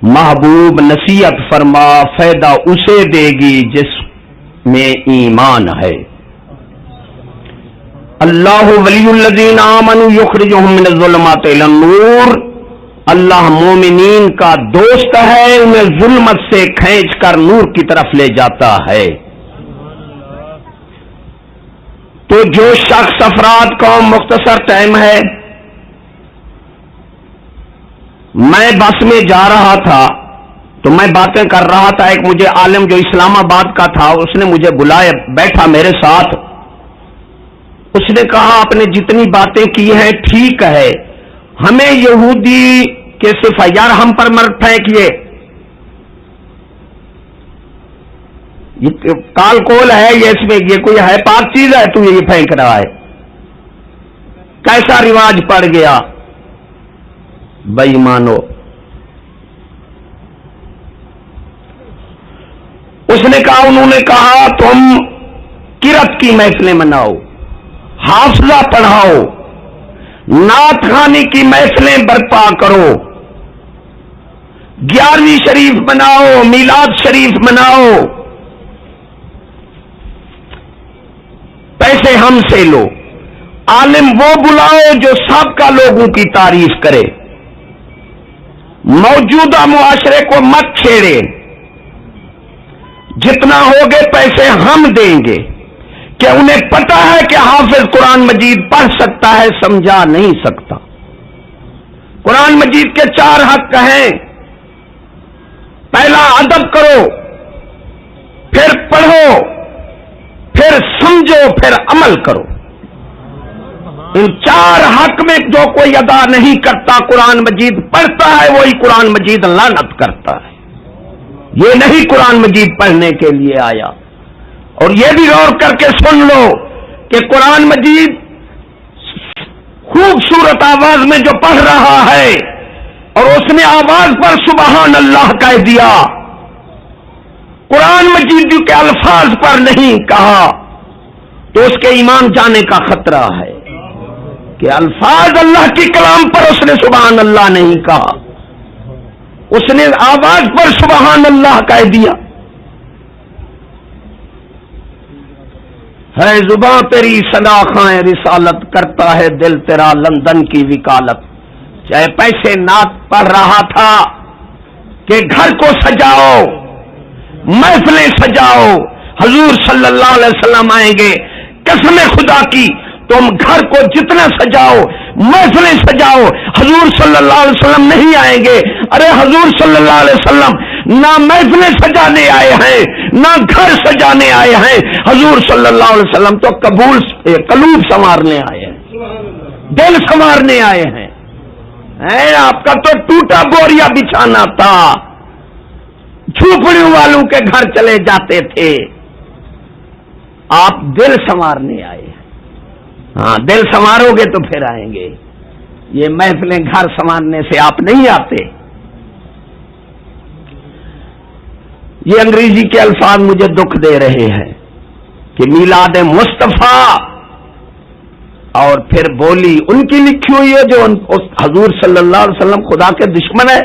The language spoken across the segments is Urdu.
محبوب نصیحت فرما فائدہ اسے دے گی جس میں ایمان ہے۔ اللہ ولی الذین آمنوا یخرجہم من الظلمات الی النور، اللہ مومنین کا دوست ہے، انہیں ظلمت سے کھینچ کر نور کی طرف لے جاتا ہے۔ تو جو شخص افراد قوم مختصر ٹائم ہے، میں بس میں جا رہا تھا تو میں باتیں کر رہا تھا، ایک مجھے عالم جو اسلام آباد کا تھا اس نے مجھے بلایا، بیٹھا میرے ساتھ، اس نے کہا آپ نے جتنی باتیں کی ہیں ٹھیک ہے، ہمیں یہودی کے صفات یار ہم پر مر پھینکیے، یہ کال کول ہے، یہ اس میں یہ کوئی ہے پاک چیز ہے تو یہ پھینک رہا ہے، کیسا رواج پڑ گیا بے ایمانو۔ اس نے کہا، انہوں نے کہا تم قرات کی محفلیں مناؤ، حافظہ پڑھاؤ، نعت خوانی کی محفلیں برپا کرو، 11ویں شریف مناؤ، میلاد شریف مناؤ، پیسے ہم سے لو، عالم وہ بلاؤ جو سابقہ لوگوں کی تعریف کرے، موجودہ معاشرے کو مت چھیڑے، جتنا ہوگے پیسے ہم دیں گے، کہ انہیں پتا ہے کہ حافظ قرآن مجید پڑھ سکتا ہے، سمجھا نہیں سکتا۔ قرآن مجید کے 4 حق ہیں، پہلا ادب کرو، پھر پڑھو، پھر سمجھو، پھر عمل کرو۔ ان 4 حق میں جو کوئی ادا نہیں کرتا، قرآن مجید پڑھتا ہے وہی قرآن مجید لعنت کرتا ہے، یہ نہیں قرآن مجید پڑھنے کے لیے آیا۔ اور یہ بھی غور کر کے سن لو کہ قرآن مجید خوبصورت آواز میں جو پڑھ رہا ہے اور اس نے آواز پر سبحان اللہ کہہ دیا، قرآن مجید کے الفاظ پر نہیں کہا، تو اس کے ایمان جانے کا خطرہ ہے کہ الفاظ اللہ کی کلام پر اس نے سبحان اللہ نہیں کہا، اس نے آواز پر سبحان اللہ کہہ دیا۔ ہے زباں تیری صدا خائیں رسالت، کرتا ہے دل تیرا لندن کی وکالت۔ چاہے پیسے نعت پڑھ رہا تھا کہ گھر کو سجاؤ، محفلیں سجاؤ، حضور صلی اللہ علیہ وسلم آئیں گے، قسم خدا کی تم گھر کو جتنا سجاؤ، محفلیں سجاؤ، حضور صلی اللہ علیہ وسلم نہیں آئیں گے۔ ارے حضور صلی اللہ علیہ وسلم نہ محفلیں سجانے آئے ہیں نہ گھر سجانے آئے ہیں، حضور صلی اللہ علیہ وسلم تو قلوب سنوارنے آئے ہیں، دل سنوارنے آئے ہیں۔ آپ کا تو ٹوٹا بوریا بچھانا تھا، جھوپڑیوں والوں کے گھر چلے جاتے تھے، آپ دل سنوارنے آئے ہیں۔ ہاں دل سنوارو گے تو پھر آئیں گے، یہ محفلیں گھر سنوارنے سے آپ نہیں آتے۔ یہ انگریزی کے الفاظ مجھے دکھ دے رہے ہیں کہ میلاد مصطفیٰ، اور پھر بولی ان کی لکھی ہوئی ہے جو حضور صلی اللہ علیہ وسلم خدا کے دشمن ہے۔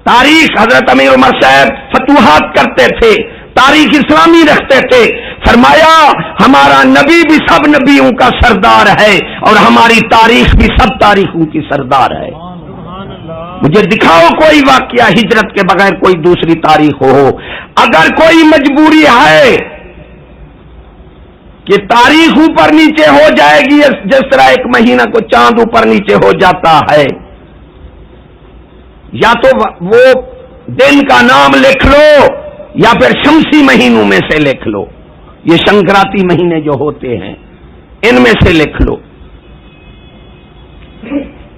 تاریخ حضرت امیر عمر صاحب فتوحات کرتے تھے، تاریخ اسلامی رکھتے تھے، فرمایا ہمارا نبی بھی سب نبیوں کا سردار ہے اور ہماری تاریخ بھی سب تاریخوں کی سردار ہے۔ مجھے دکھاؤ کوئی واقعہ ہجرت کے بغیر کوئی دوسری تاریخ ہو۔ اگر کوئی مجبوری ہے کہ تاریخ اوپر نیچے ہو جائے گی، جس طرح ایک مہینہ کو چاند اوپر نیچے ہو جاتا ہے، یا تو وہ دن کا نام لکھ لو یا پھر شمسی مہینوں میں سے لکھ لو، یہ شنکراتی مہینے جو ہوتے ہیں ان میں سے لکھ لو۔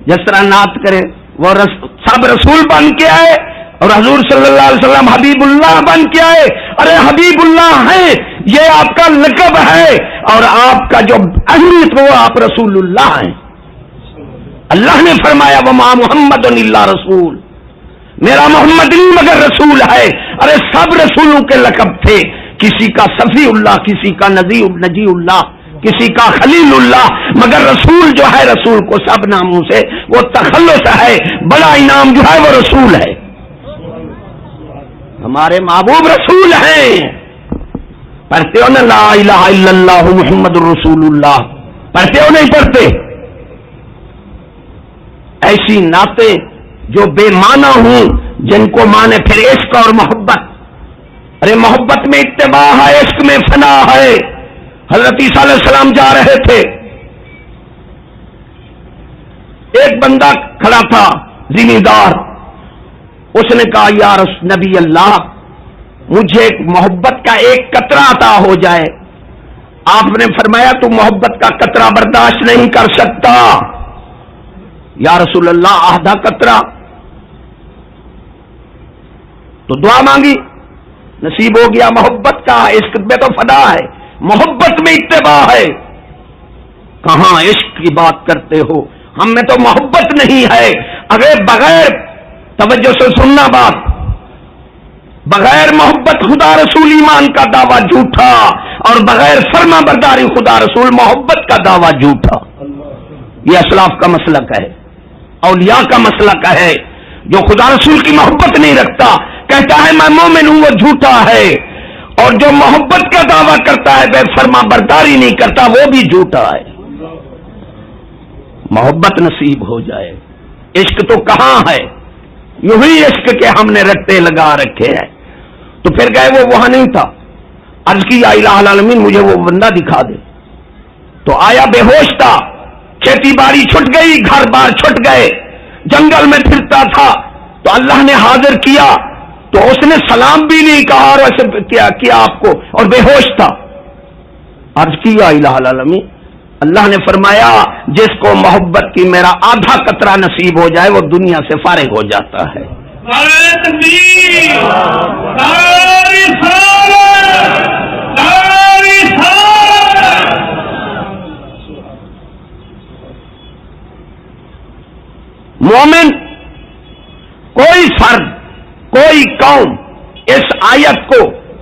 جس طرح نعت کرے وہ سب رسول بن کے آئے اور حضور صلی اللہ علیہ وسلم حبیب اللہ بن کے آئے۔ ارے حبیب اللہ ہیں، یہ آپ کا لقب ہے، اور آپ کا جو اہمیت وہ آپ رسول اللہ ہیں۔ اللہ نے فرمایا وما محمد الا رسول، میرا محمد نہیں مگر رسول ہے۔ ارے سب رسولوں کے لقب تھے، کسی کا صفی اللہ، کسی کا نجی اللہ، کسی کا خلیل اللہ، مگر رسول جو ہے رسول کو سب ناموں سے وہ تخلص ہے، بڑا انعام جو ہے وہ رسول ہے، ہمارے محبوب رسول ہیں۔ پڑھتے ہو نا لا الہ الا اللہ محمد الرسول اللہ، پڑھتے ہو نہیں پڑھتے؟ ایسی نعتیں جو بے معنی ہوں، جن کو مانے پھر عشق اور محبت۔ ارے محبت میں اتباع ہے، عشق میں فنا ہے۔ حضرت عیسیٰ علیہ السلام جا رہے تھے، ایک بندہ کھڑا تھا ذمہ دار، اس نے کہا یا نبی اللہ مجھے محبت کا ایک قطرہ عطا ہو جائے۔ آپ نے فرمایا تو محبت کا قطرہ برداشت نہیں کر سکتا، یا رسول اللہ آدھا قطرہ؟ تو دعا مانگی، نصیب ہو گیا۔ محبت کا عشق میں تو فدا ہے، محبت میں اتباع ہے۔ کہاں عشق کی بات کرتے ہو، ہم میں تو محبت نہیں ہے۔ اگر بغیر توجہ سے سننا بات، بغیر محبت خدا رسول ایمان کا دعویٰ جھوٹا، اور بغیر فرما برداری خدا رسول محبت کا دعویٰ جھوٹا۔ یہ اسلاف کا مسلک ہے، اولیاء کا مسلک ہے۔ جو خدا رسول کی محبت نہیں رکھتا، کہتا ہے میں مومن ہوں، وہ جھوٹا ہے، اور جو محبت کا دعویٰ کرتا ہے بے فرما برداری نہیں کرتا، وہ بھی جھوٹا ہے۔ محبت نصیب ہو جائے۔ عشق تو کہاں ہے، یوں ہی عشق کے ہم نے رٹے لگا رکھے ہیں۔ تو پھر گئے، وہ وہاں نہیں تھا، عرض کی یا الہ العالمین مجھے وہ بندہ دکھا دے۔ تو آیا بے ہوش تھا، کھیتی باڑی چھٹ گئی، گھر بار چھٹ گئے، جنگل میں پھرتا تھا، تو اللہ نے حاضر کیا، تو اس نے سلام بھی نہیں کہا اور ایسے کیا آپ کو، اور بے ہوش تھا۔ عرض کی یا الہ العالمین، اللہ نے فرمایا جس کو محبت کی میرا آدھا قطرہ نصیب ہو جائے وہ دنیا سے فارغ ہو جاتا ہے۔ مومن کوئی فرد، کوئی قوم اس آیت کو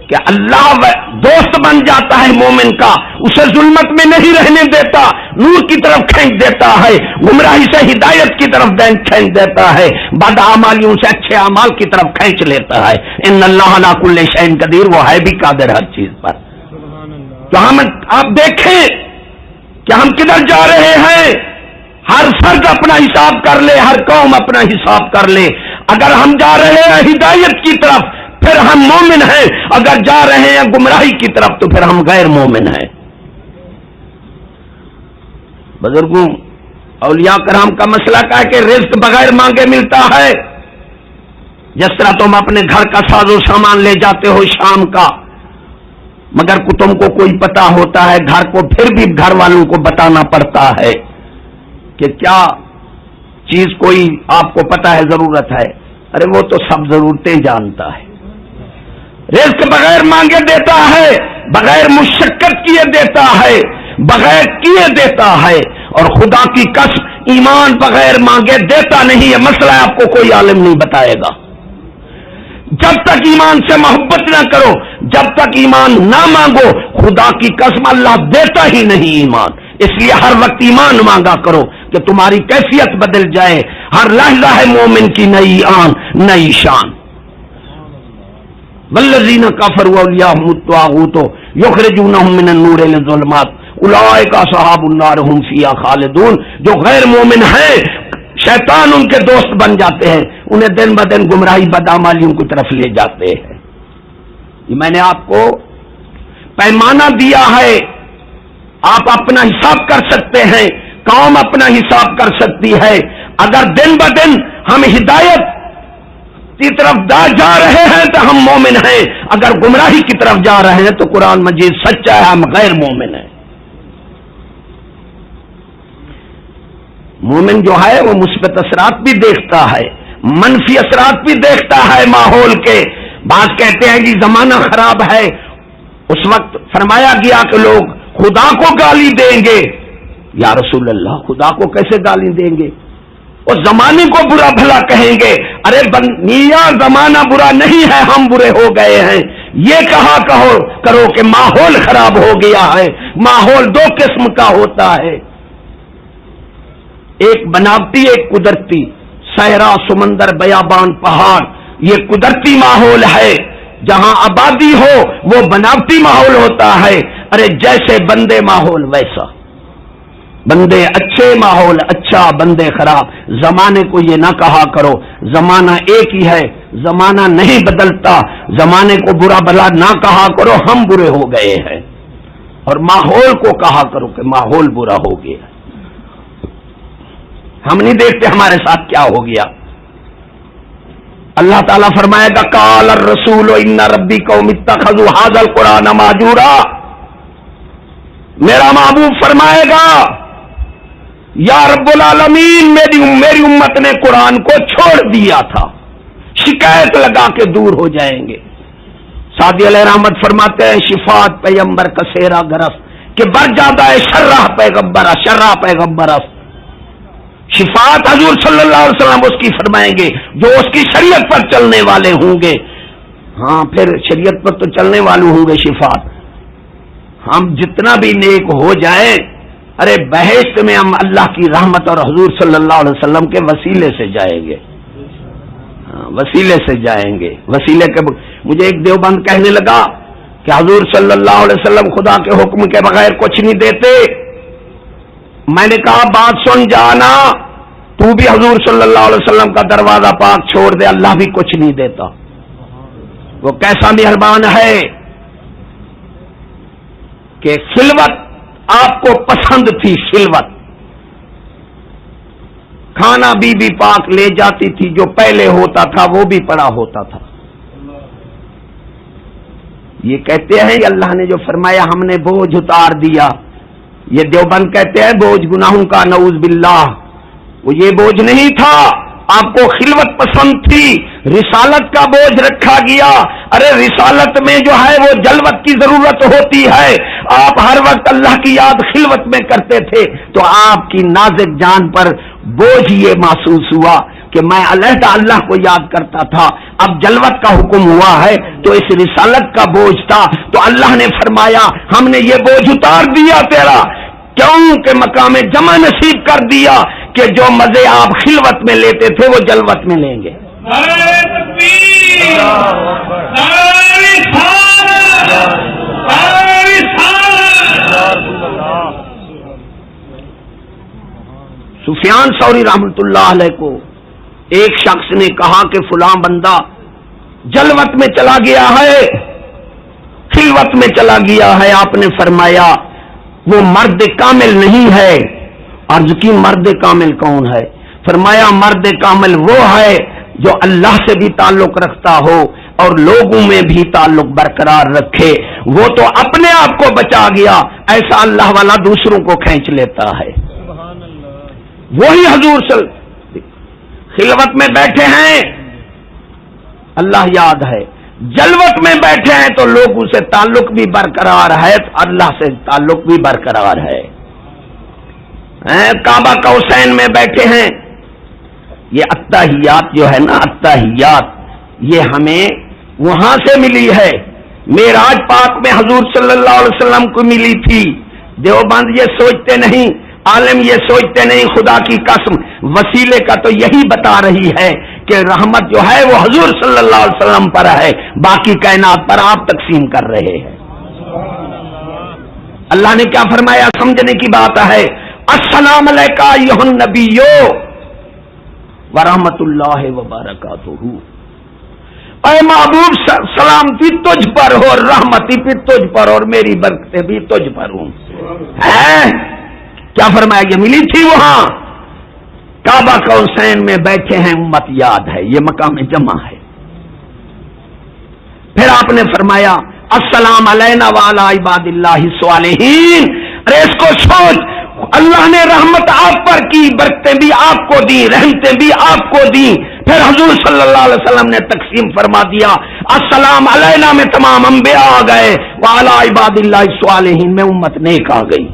کہ اللہ دوست بن جاتا ہے مومن کا، اسے ظلمت میں نہیں رہنے دیتا، نور کی طرف کھینچ دیتا ہے، گمراہی سے ہدایت کی طرف کھینچ دیتا ہے، بد اعمالیوں سے اچھے اعمال کی طرف کھینچ لیتا ہے۔ ان اللہ علی کل شیء قدیر، وہ ہے بھی قادر ہر چیز پر۔ تو ہم آپ دیکھیں کہ ہم کدھر جا رہے ہیں، ہر فرد اپنا حساب کر لے، ہر قوم اپنا حساب کر لے۔ اگر ہم جا رہے ہیں ہدایت کی طرف پھر ہم مومن ہیں، اگر جا رہے ہیں گمراہی کی طرف تو پھر ہم غیر مومن ہیں۔ بزرگوں، اولیاء کرام کا مسئلہ کیا ہے کہ رزق بغیر مانگے ملتا ہے۔ جس طرح تم اپنے گھر کا ساز و سامان لے جاتے ہو شام کا، مگر تم کو کوئی پتا ہوتا ہے، گھر کو پھر بھی گھر والوں کو بتانا پڑتا ہے کہ کیا چیز کوئی آپ کو پتا ہے ضرورت ہے۔ ارے وہ تو سب ضرورتیں جانتا ہے۔ رزق بغیر مانگے دیتا ہے، بغیر مشقت کیے دیتا ہے، بغیر کیے دیتا ہے، اور خدا کی قسم ایمان بغیر مانگے دیتا نہیں۔ یہ مسئلہ آپ کو کوئی عالم نہیں بتائے گا۔ جب تک ایمان سے محبت نہ کرو، جب تک ایمان نہ مانگو، خدا کی قسم اللہ دیتا ہی نہیں ایمان۔ اس لیے ہر وقت ایمان مانگا کرو کہ تمہاری کیفیت بدل جائے۔ ہر لحظہ ہے مومن کی نئی آن، نئی شان۔ والذین کفروا اولیاءہم الطاغوت یخرجونہم من النور الی الظلمات اولئک اصحاب النار هم فیہا خالدون۔ جو غیر مومن ہیں شیطان ان کے دوست بن جاتے ہیں، انہیں دن بدن گمراہی بدعمالیوں کی طرف لے جاتے ہیں۔ یہ میں نے آپ کو پیمانہ دیا ہے، آپ اپنا حساب کر سکتے ہیں، قوم اپنا حساب کر سکتی ہے۔ اگر دن بدن ہم ہدایت کی طرف جا رہے ہیں تو ہم مومن ہیں، اگر گمراہی کی طرف جا رہے ہیں تو قرآن مجید سچا ہے، ہم غیر مومن ہیں۔ مومن جو ہے وہ مثبت اثرات بھی دیکھتا ہے، منفی اثرات بھی دیکھتا ہے ماحول کے۔ بعض کہتے ہیں کہ زمانہ خراب ہے، اس وقت فرمایا گیا کہ لوگ خدا کو گالی دیں گے۔ یا رسول اللہ، خدا کو کیسے گالی دیں گے؟ اور زمانے کو برا بھلا کہیں گے۔ ارے میاں زمانہ برا نہیں ہے، ہم برے ہو گئے ہیں۔ یہ کہا کرو کہ ماحول خراب ہو گیا ہے۔ ماحول دو قسم کا ہوتا ہے، ایک بناوٹی ایک قدرتی۔ صحرا، سمندر، بیابان، پہاڑ، یہ قدرتی ماحول ہے۔ جہاں آبادی ہو وہ بناوٹی ماحول ہوتا ہے۔ ارے جیسے بندے ماحول ویسا، بندے اچھے ماحول اچھا، بندے خراب۔ زمانے کو یہ نہ کہا کرو زمانہ ایک ہی ہے، زمانہ نہیں بدلتا۔ زمانے کو برا بھلا نہ کہا کرو ہم برے ہو گئے ہیں، اور ماحول کو کہا کرو کہ ماحول برا ہو گیا۔ ہم نہیں دیکھتے ہمارے ساتھ کیا ہو گیا۔ اللہ تعالیٰ فرمائے گا قال الرسول ان ربی قوم اتخذوا ھذا القرآن مہجورا۔ میرا محبوب فرمائے گا یا رب العالمین میری امت نے قرآن کو چھوڑ دیا تھا، شکایت لگا کے دور ہو جائیں گے۔ سعدی علیہ رحمت فرماتے ہیں شفاعت پیغمبر کا سیرا گرس کہ بر جاتا ہے شرح پیغمبر شفاعت حضور صلی اللہ علیہ وسلم اس کی فرمائیں گے جو اس کی شریعت پر چلنے والے ہوں گے۔ ہاں پھر شریعت پر تو چلنے والے ہوں گے شفاعت۔ ہم جتنا بھی نیک ہو جائیں، ارے بہشت میں ہم اللہ کی رحمت اور حضور صلی اللہ علیہ وسلم کے وسیلے سے جائیں گے، وسیلے سے جائیں گے۔ وسیلے کے مجھے ایک دیوبند کہنے لگا کہ حضور صلی اللہ علیہ وسلم خدا کے حکم کے بغیر کچھ نہیں دیتے۔ میں نے کہا بات سن جانا، تو بھی حضور صلی اللہ علیہ وسلم کا دروازہ پاک چھوڑ دے، اللہ بھی کچھ نہیں دیتا۔ وہ کیسا مہربان ہے کہ خلوت آپ کو پسند تھی، خلوت کھانا بی بی پاک لے جاتی تھی، جو پہلے ہوتا تھا وہ بھی پڑا ہوتا تھا۔ یہ کہتے ہیں اللہ نے جو فرمایا ہم نے بوجھ اتار دیا، یہ دیوبند کہتے ہیں بوجھ گناہوں کا نعوذ باللہ، وہ یہ بوجھ نہیں تھا۔ آپ کو خلوت پسند تھی، رسالت کا بوجھ رکھا گیا۔ ارے رسالت میں جو ہے وہ جلوت کی ضرورت ہوتی ہے۔ آپ ہر وقت اللہ کی یاد خلوت میں کرتے تھے تو آپ کی نازک جان پر بوجھ یہ محسوس ہوا کہ میں علیحدہ اللہ کو یاد کرتا تھا، اب جلوت کا حکم ہوا ہے تو اس رسالت کا بوجھ تھا، تو اللہ نے فرمایا ہم نے یہ بوجھ اتار دیا تیرا، کیوں کہ مقام جمع نصیب کر دیا کہ جو مزے آپ خلوت میں لیتے تھے وہ جلوت میں لیں گے۔ سفیان ثوری رحمۃ اللہ علیہ کو ایک شخص نے کہا کہ فلاں بندہ جلوت میں چلا گیا ہے، خلوت میں چلا گیا ہے۔ آپ نے فرمایا وہ مرد کامل نہیں ہے۔ عرض کی مرد کامل کون ہے؟ فرمایا مرد کامل وہ ہے جو اللہ سے بھی تعلق رکھتا ہو اور لوگوں میں بھی تعلق برقرار رکھے۔ وہ تو اپنے آپ کو بچا گیا، ایسا اللہ والا دوسروں کو کھینچ لیتا ہے۔ وہی حضور خلوت میں بیٹھے ہیں اللہ یاد ہے، جلوت میں بیٹھے ہیں تو لوگوں سے تعلق بھی برقرار ہے، اللہ سے تعلق بھی برقرار ہے۔ کعبہ قوسین میں بیٹھے ہیں، یہ اتحیات جو ہے نا، اتحیات یہ ہمیں وہاں سے ملی ہے، معراج پاک میں حضور صلی اللہ علیہ وسلم کو ملی تھی۔ دیوبند یہ سوچتے نہیں، عالم یہ سوچتے نہیں، خدا کی قسم وسیلے کا تو یہی بتا رہی ہے کہ رحمت جو ہے وہ حضور صلی اللہ علیہ وسلم پر ہے، باقی کائنات پر آپ تقسیم کر رہے ہیں۔ اللہ نے کیا فرمایا سمجھنے کی بات ہے، السلام علیکہ ایھا النبی ورحمۃ اللہ وبرکاتہ۔ اے محبوب سلامتی تجھ پر ہو، رحمتی بھی تجھ پر اور میری برکتیں بھی تجھ پر ہوں۔ کیا فرمایا؟ یہ ملی تھی وہاں کعبہ قوسین میں بیٹھے ہیں، امت یاد ہے، یہ مقام جمع ہے۔ پھر آپ نے فرمایا السلام علینا وعلی عباد اللہ الصالحین۔ ارے اس کو سوچ، اللہ نے رحمت آپ پر کی، برکتیں بھی آپ کو دی، رحمتیں بھی آپ کو دی، پھر حضور صلی اللہ علیہ وسلم نے تقسیم فرما دیا، السلام علینا میں تمام انبیاء آ گئے، وعلی عباد اللہ الصالحین میں امت نیک آ گئی۔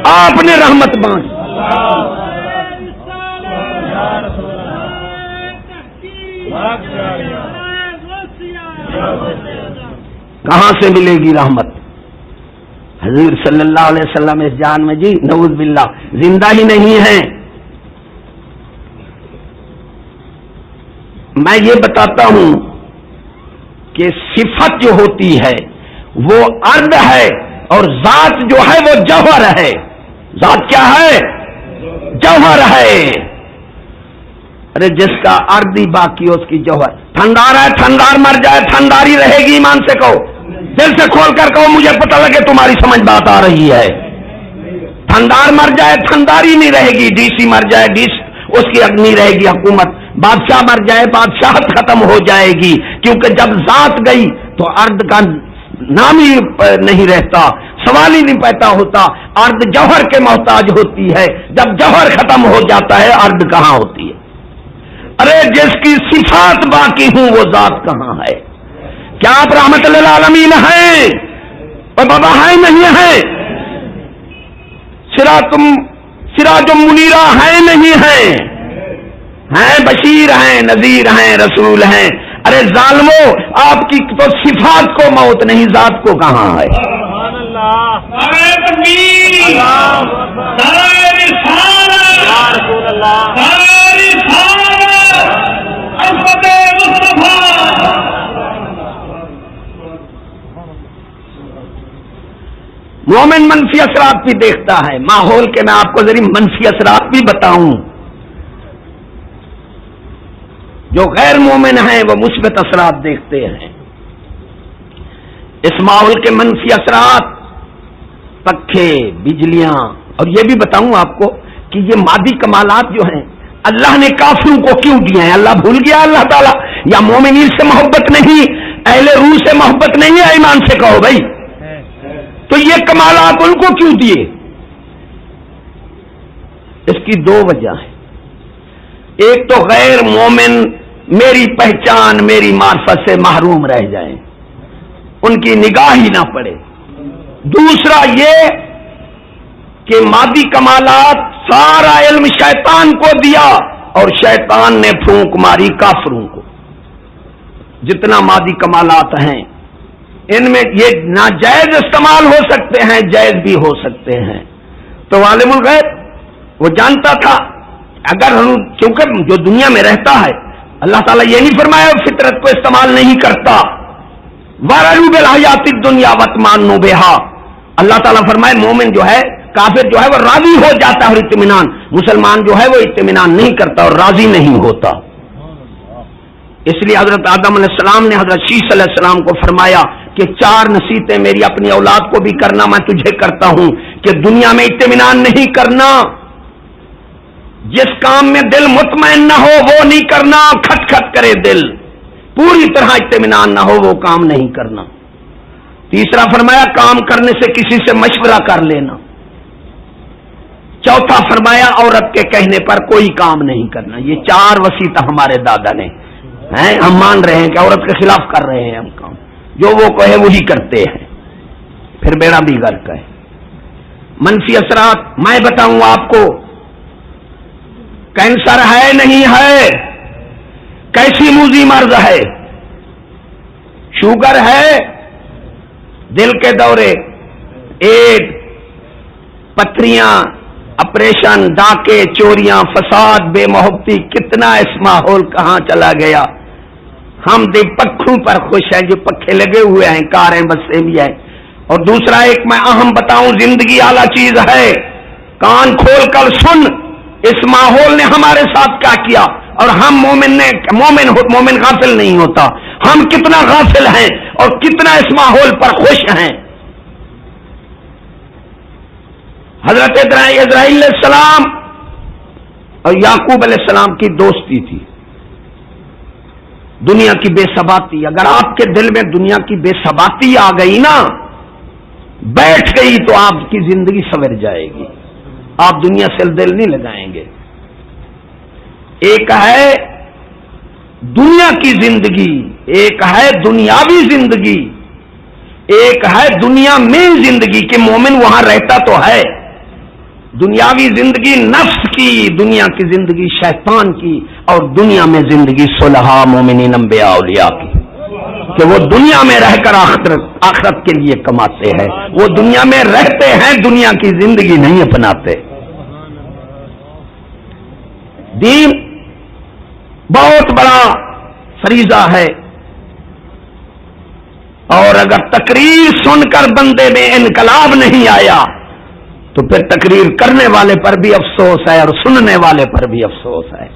آپ نے رحمت بانٹی۔ کہاں سے ملے گی رحمت؟ حضور صلی اللہ علیہ وسلم اس جان میں جی نعوذ باللہ زندہ ہی نہیں ہے. میں یہ بتاتا ہوں کہ صفت جو ہوتی ہے وہ ارد ہے اور ذات جو ہے وہ جوہر ہے. ذات کیا ہے؟ جوہر ہے. ارے جس کا ارد ہی باقی اس کی جوہر. ٹھنڈار ہے، ٹھنڈار مر جائے ٹھنڈاری رہے گی. ایمان سے کہو، دل سے کھول کر کہو، مجھے پتہ لگے تمہاری سمجھ بات آ رہی ہے. ٹھنڈار مر جائے ٹھنڈاری نہیں رہے گی. ڈی سی مر جائے اس کی نہیں رہے گی حکومت. بادشاہ مر جائے بادشاہت ختم ہو جائے گی. کیونکہ جب ذات گئی تو ارد کا نام ہی نہیں رہتا، سوال ہی نہیں پیدا ہوتا. ارد جوہر کے محتاج ہوتی ہے. جب جوہر ختم ہو جاتا ہے ارد کہاں ہوتی ہے؟ ارے جس کی صفات باقی ہوں وہ ذات کہاں ہے؟ کیا آپ رحمت للعالمین ہیں اور بابا ہے نہیں ہے؟ سراج منیرہ ہے نہیں ہے؟ ہیں بشیر ہیں، نذیر ہیں، رسول ہیں. ارے ظالمو، آپ کی تو صفات کو موت نہیں، ذات کو کہاں ہے؟ سبحان اللہ، نعرہ تکبیر، نعرہ رسالت، یا رسول اللہ، نعرہ رسالت، عصمت مصطفیٰ. مومن منفی اثرات بھی دیکھتا ہے. ماحول کے میں آپ کو ذریعہ منفی اثرات بھی بتاؤں. جو غیر مومن ہیں وہ مثبت اثرات دیکھتے ہیں. اس ماحول کے منفی اثرات، پکھے، بجلیاں، اور یہ بھی بتاؤں آپ کو کہ یہ مادی کمالات جو ہیں اللہ نے کافروں کو کیوں دیے ہیں؟ اللہ بھول گیا اللہ تعالیٰ؟ یا مومنین سے محبت نہیں، اہل روح سے محبت نہیں ہے؟ ایمان سے کہو بھائی. تو یہ کمالات ان کو کیوں دیے؟ اس کی دو وجہ ہیں. ایک تو غیر مومن میری پہچان، میری معرفت سے محروم رہ جائیں، ان کی نگاہ ہی نہ پڑے. دوسرا یہ کہ مادی کمالات سارا علم شیطان کو دیا اور شیطان نے پھونک ماری کافروں کو. جتنا مادی کمالات ہیں ان میں یہ ناجائز استعمال ہو سکتے ہیں، جائز بھی ہو سکتے ہیں. تو عالم الغیب وہ جانتا تھا. اگر کیونکہ جو دنیا میں رہتا ہے اللہ تعالیٰ یہ نہیں فرمایا فطرت کو استعمال نہیں کرتا. وَرَضُوا بِالْحَيَاةِ الدُّنْيَا وَاطْمَأَنُّوا بِهَا. اللہ تعالیٰ فرمائے مومن جو ہے، کافر جو ہے وہ راضی ہو جاتا ہے اور اطمینان. مسلمان جو ہے وہ اطمینان نہیں کرتا اور راضی نہیں ہوتا. اس لیے حضرت آدم علیہ السلام نے حضرت شیس علیہ السلام کو فرمایا کہ 4 نصیحتیں میری اپنی اولاد کو بھی کرنا، میں تجھے کرتا ہوں کہ دنیا میں اطمینان نہیں کرنا. جس کام میں دل مطمئن نہ ہو وہ نہیں کرنا. کھٹ کھٹ کرے دل، پوری طرح اطمینان نہ ہو وہ کام نہیں کرنا. تیسرا فرمایا کام کرنے سے کسی سے مشورہ کر لینا. چوتھا فرمایا عورت کے کہنے پر کوئی کام نہیں کرنا. یہ 4 وصیتیں ہمارے دادا نے ہیں. ہم مان رہے ہیں کہ عورت کے خلاف کر رہے ہیں ہم کام، جو وہ کہے وہی کرتے ہیں، پھر بیڑا بھی غرق ہے. منفی اثرات میں بتاؤں آپ کو. کینسر ہے نہیں ہے؟ کیسی موذی مرض ہے؟ شوگر ہے، دل کے دورے، ایڈ، پتھریاں، آپریشن، ڈاکے، چوریاں، فساد، بے محبتی، کتنا اس ماحول کہاں چلا گیا. ہم پکھوں پر خوش ہیں، جو پکھے لگے ہوئے ہیں، کاریں بسیں بھی ہیں. اور دوسرا ایک میں اہم بتاؤں، زندگی اعلیٰ چیز ہے. کان کھول کر سن، اس ماحول نے ہمارے ساتھ کیا کیا. اور ہم مومن غافل نہیں ہوتا. ہم کتنا غافل ہیں اور کتنا اس ماحول پر خوش ہیں. حضرت اسرائیل علیہ السلام اور یعقوب علیہ السلام کی دوستی تھی. دنیا کی بے ثباتی، اگر آپ کے دل میں دنیا کی بے ثباتی آ گئی نا، بیٹھ گئی، تو آپ کی زندگی سنور جائے گی. آپ دنیا سے دل نہیں لگائیں گے. ایک ہے دنیا کی زندگی، ایک ہے دنیاوی زندگی، ایک ہے دنیا میں زندگی کہ مومن وہاں رہتا تو ہے. دنیاوی زندگی نفس کی، دنیا کی زندگی شیطان کی، اور دنیا میں زندگی صلحاء، مومنین، انبیاء، اولیاء کی. کہ وہ دنیا میں رہ کر آخرت کے لیے کماتے ہیں، وہ دنیا میں رہتے ہیں، دنیا کی زندگی نہیں اپناتے۔ دین بہت بڑا فریضہ ہے، اور اگر تقریر سن کر بندے میں انقلاب نہیں آیا تو پھر تقریر کرنے والے پر بھی افسوس ہے اور سننے والے پر بھی افسوس ہے۔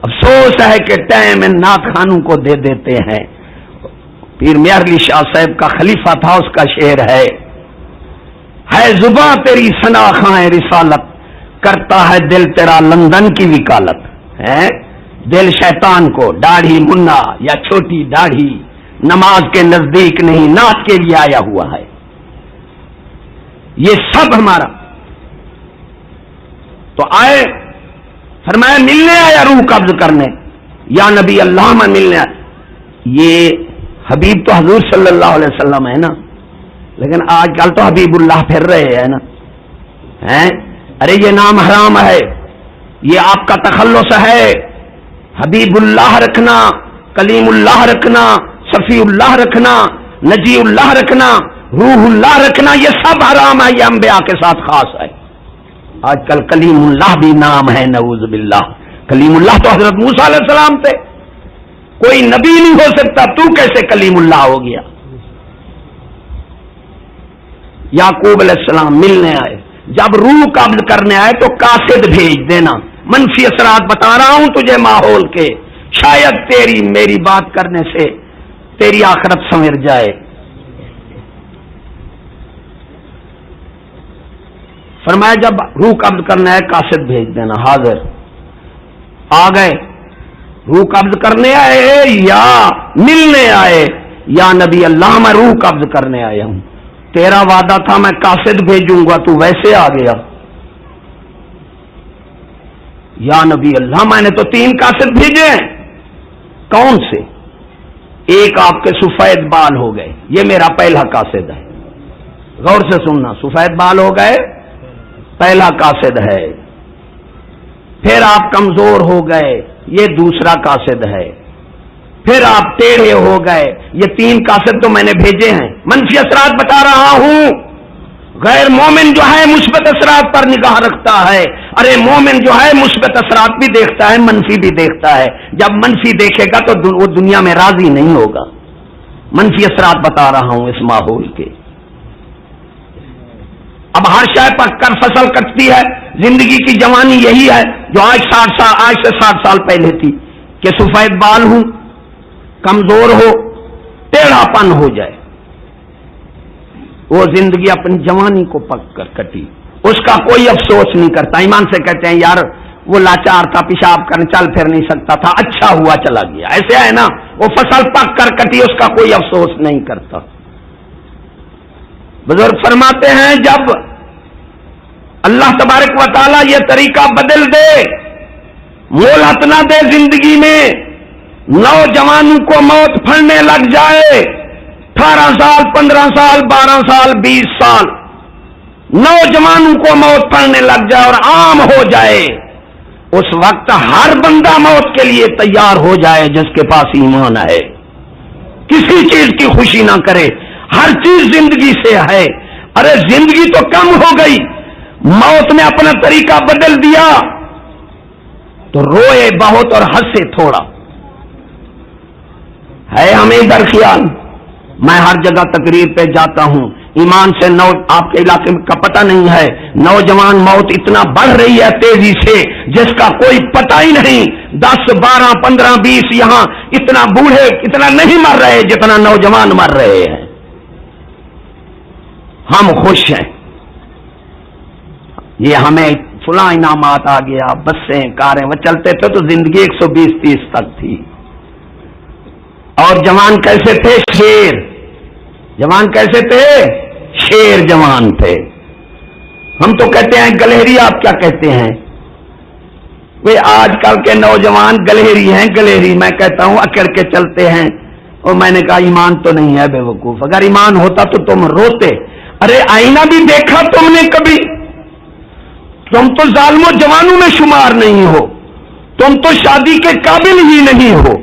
افسوس ہے کہ ٹائم ان ناخوانوں کو دے دیتے ہیں۔ پیر میاں علی شاہ صاحب کا خلیفہ تھا، اس کا شعر ہے زباں تیری ثنا خاں رسالت، کرتا ہے دل تیرا لندن کی وکالت۔ ہے دل شیطان کو داڑھی منا یا چھوٹی داڑھی نماز کے نزدیک نہیں، نعت کے لیے آیا ہوا ہے۔ یہ سب ہمارا تو آئے، فرمایا ملنے آیا روح قبض کرنے، یا نبی اللہ میں ملنے آیا۔ یہ حبیب تو حضور صلی اللہ علیہ وسلم ہے نا، لیکن آج کل تو حبیب اللہ پھر رہے ہیں نا۔ ارے یہ نام حرام ہے، یہ آپ کا تخلص ہے۔ حبیب اللہ رکھنا، کلیم اللہ رکھنا، صفی اللہ رکھنا، نجی اللہ رکھنا، روح اللہ رکھنا، یہ سب حرام ہے، یہ انبیاء کے ساتھ خاص ہے۔ آج کل کلیم اللہ بھی نام ہے، نعوذ باللہ۔ کلیم اللہ تو حضرت موسیٰ علیہ السلام تھے، کوئی نبی نہیں ہو سکتا، تو کیسے کلیم اللہ ہو گیا؟ یعقوب علیہ السلام ملنے آئے، جب روح قبض کرنے آئے تو قاصد بھیج دینا، منفی اثرات بتا رہا ہوں تجھے ماحول کے، شاید تیری میری بات کرنے سے تیری آخرت سنور جائے۔ فرمایا جب روح قبض کرنے آئے قاصد بھیج دینا، حاضر آ گئے۔ روح قبض کرنے آئے یا ملنے آئے؟ یا نبی اللہ میں روح قبض کرنے آیا ہوں، تیرا وعدہ تھا میں قاصد بھیجوں گا، تو ویسے آ گیا۔ یا نبی اللہ میں نے تو 3 قاصد بھیجے ہیں۔ کون سے؟ ایک آپ کے سفید بال ہو گئے، یہ میرا پہلا قاصد ہے، غور سے سننا، سفید بال ہو گئے پہلا قاصد ہے۔ پھر آپ کمزور ہو گئے، یہ دوسرا قاصد ہے۔ پھر آپ ٹیڑھے ہو گئے، یہ 3 قاصد تو میں نے بھیجے ہیں۔ منفی اثرات بتا رہا ہوں، غیر مومن جو ہے مثبت اثرات پر نگاہ رکھتا ہے، ارے مومن جو ہے مثبت اثرات بھی دیکھتا ہے، منفی بھی دیکھتا ہے۔ جب منفی دیکھے گا تو وہ دنیا میں راضی نہیں ہوگا۔ منفی اثرات بتا رہا ہوں اس ماحول کے۔ اب ہر شے پر کر فصل کٹتی ہے، زندگی کی جوانی یہی ہے جو آج سے 60 سال پہلے تھی، کہ سفید بال ہوں، کمزور ہو، ٹیڑھا پن ہو جائے۔ وہ زندگی اپنی جوانی کو پک کر کٹی، اس کا کوئی افسوس نہیں کرتا۔ ایمان سے کہتے ہیں یار وہ لاچار تھا، پیشاب کرنے چل پھر نہیں سکتا تھا، اچھا ہوا چلا گیا، ایسے ہے نا۔ وہ فصل پک کر کٹی، اس کا کوئی افسوس نہیں کرتا۔ بزرگ فرماتے ہیں جب اللہ تبارک و تعالیٰ یہ طریقہ بدل دے، مہلت نہ دے زندگی میں، نوجوانوں کو موت پھڑنے لگ جائے، 18 سال 15 سال 12 سال 20 سال نوجوانوں کو موت پڑنے لگ جائے اور عام ہو جائے، اس وقت ہر بندہ موت کے لیے تیار ہو جائے جس کے پاس ایمان ہے، کسی چیز کی خوشی نہ کرے، ہر چیز زندگی سے ہے۔ ارے زندگی تو کم ہو گئی، موت نے اپنا طریقہ بدل دیا تو روئے بہت اور ہنسے تھوڑا۔ ہے ہمیں در خیال، میں ہر جگہ تقریر پہ جاتا ہوں، ایمان سے آپ کے علاقے کا پتہ نہیں ہے، نوجوان موت اتنا بڑھ رہی ہے تیزی سے جس کا کوئی پتہ ہی نہیں، 10 12 15 20 یہاں اتنا بوڑھے اتنا نہیں مر رہے جتنا نوجوان مر رہے ہیں۔ ہم خوش ہیں، یہ ہمیں فلاں انعامات آ گیا، بسیں کاریں، وہ چلتے تھے تو زندگی 120-30 تک تھی۔ اور جوان کیسے تھے؟ شیر۔ جوان کیسے تھے؟ شیر جوان تھے۔ ہم تو کہتے ہیں گلہری، آپ کیا کہتے ہیں؟ وہ آج کل کے نوجوان گلہری ہیں، گلہری میں کہتا ہوں اکڑ کے چلتے ہیں۔ اور میں نے کہا ایمان تو نہیں ہے بے وقوف، اگر ایمان ہوتا تو تم روتے۔ ارے آئینہ بھی دیکھا تم نے کبھی؟ تم تو ظالموں جوانوں میں شمار نہیں ہو، تم تو شادی کے قابل ہی نہیں ہو،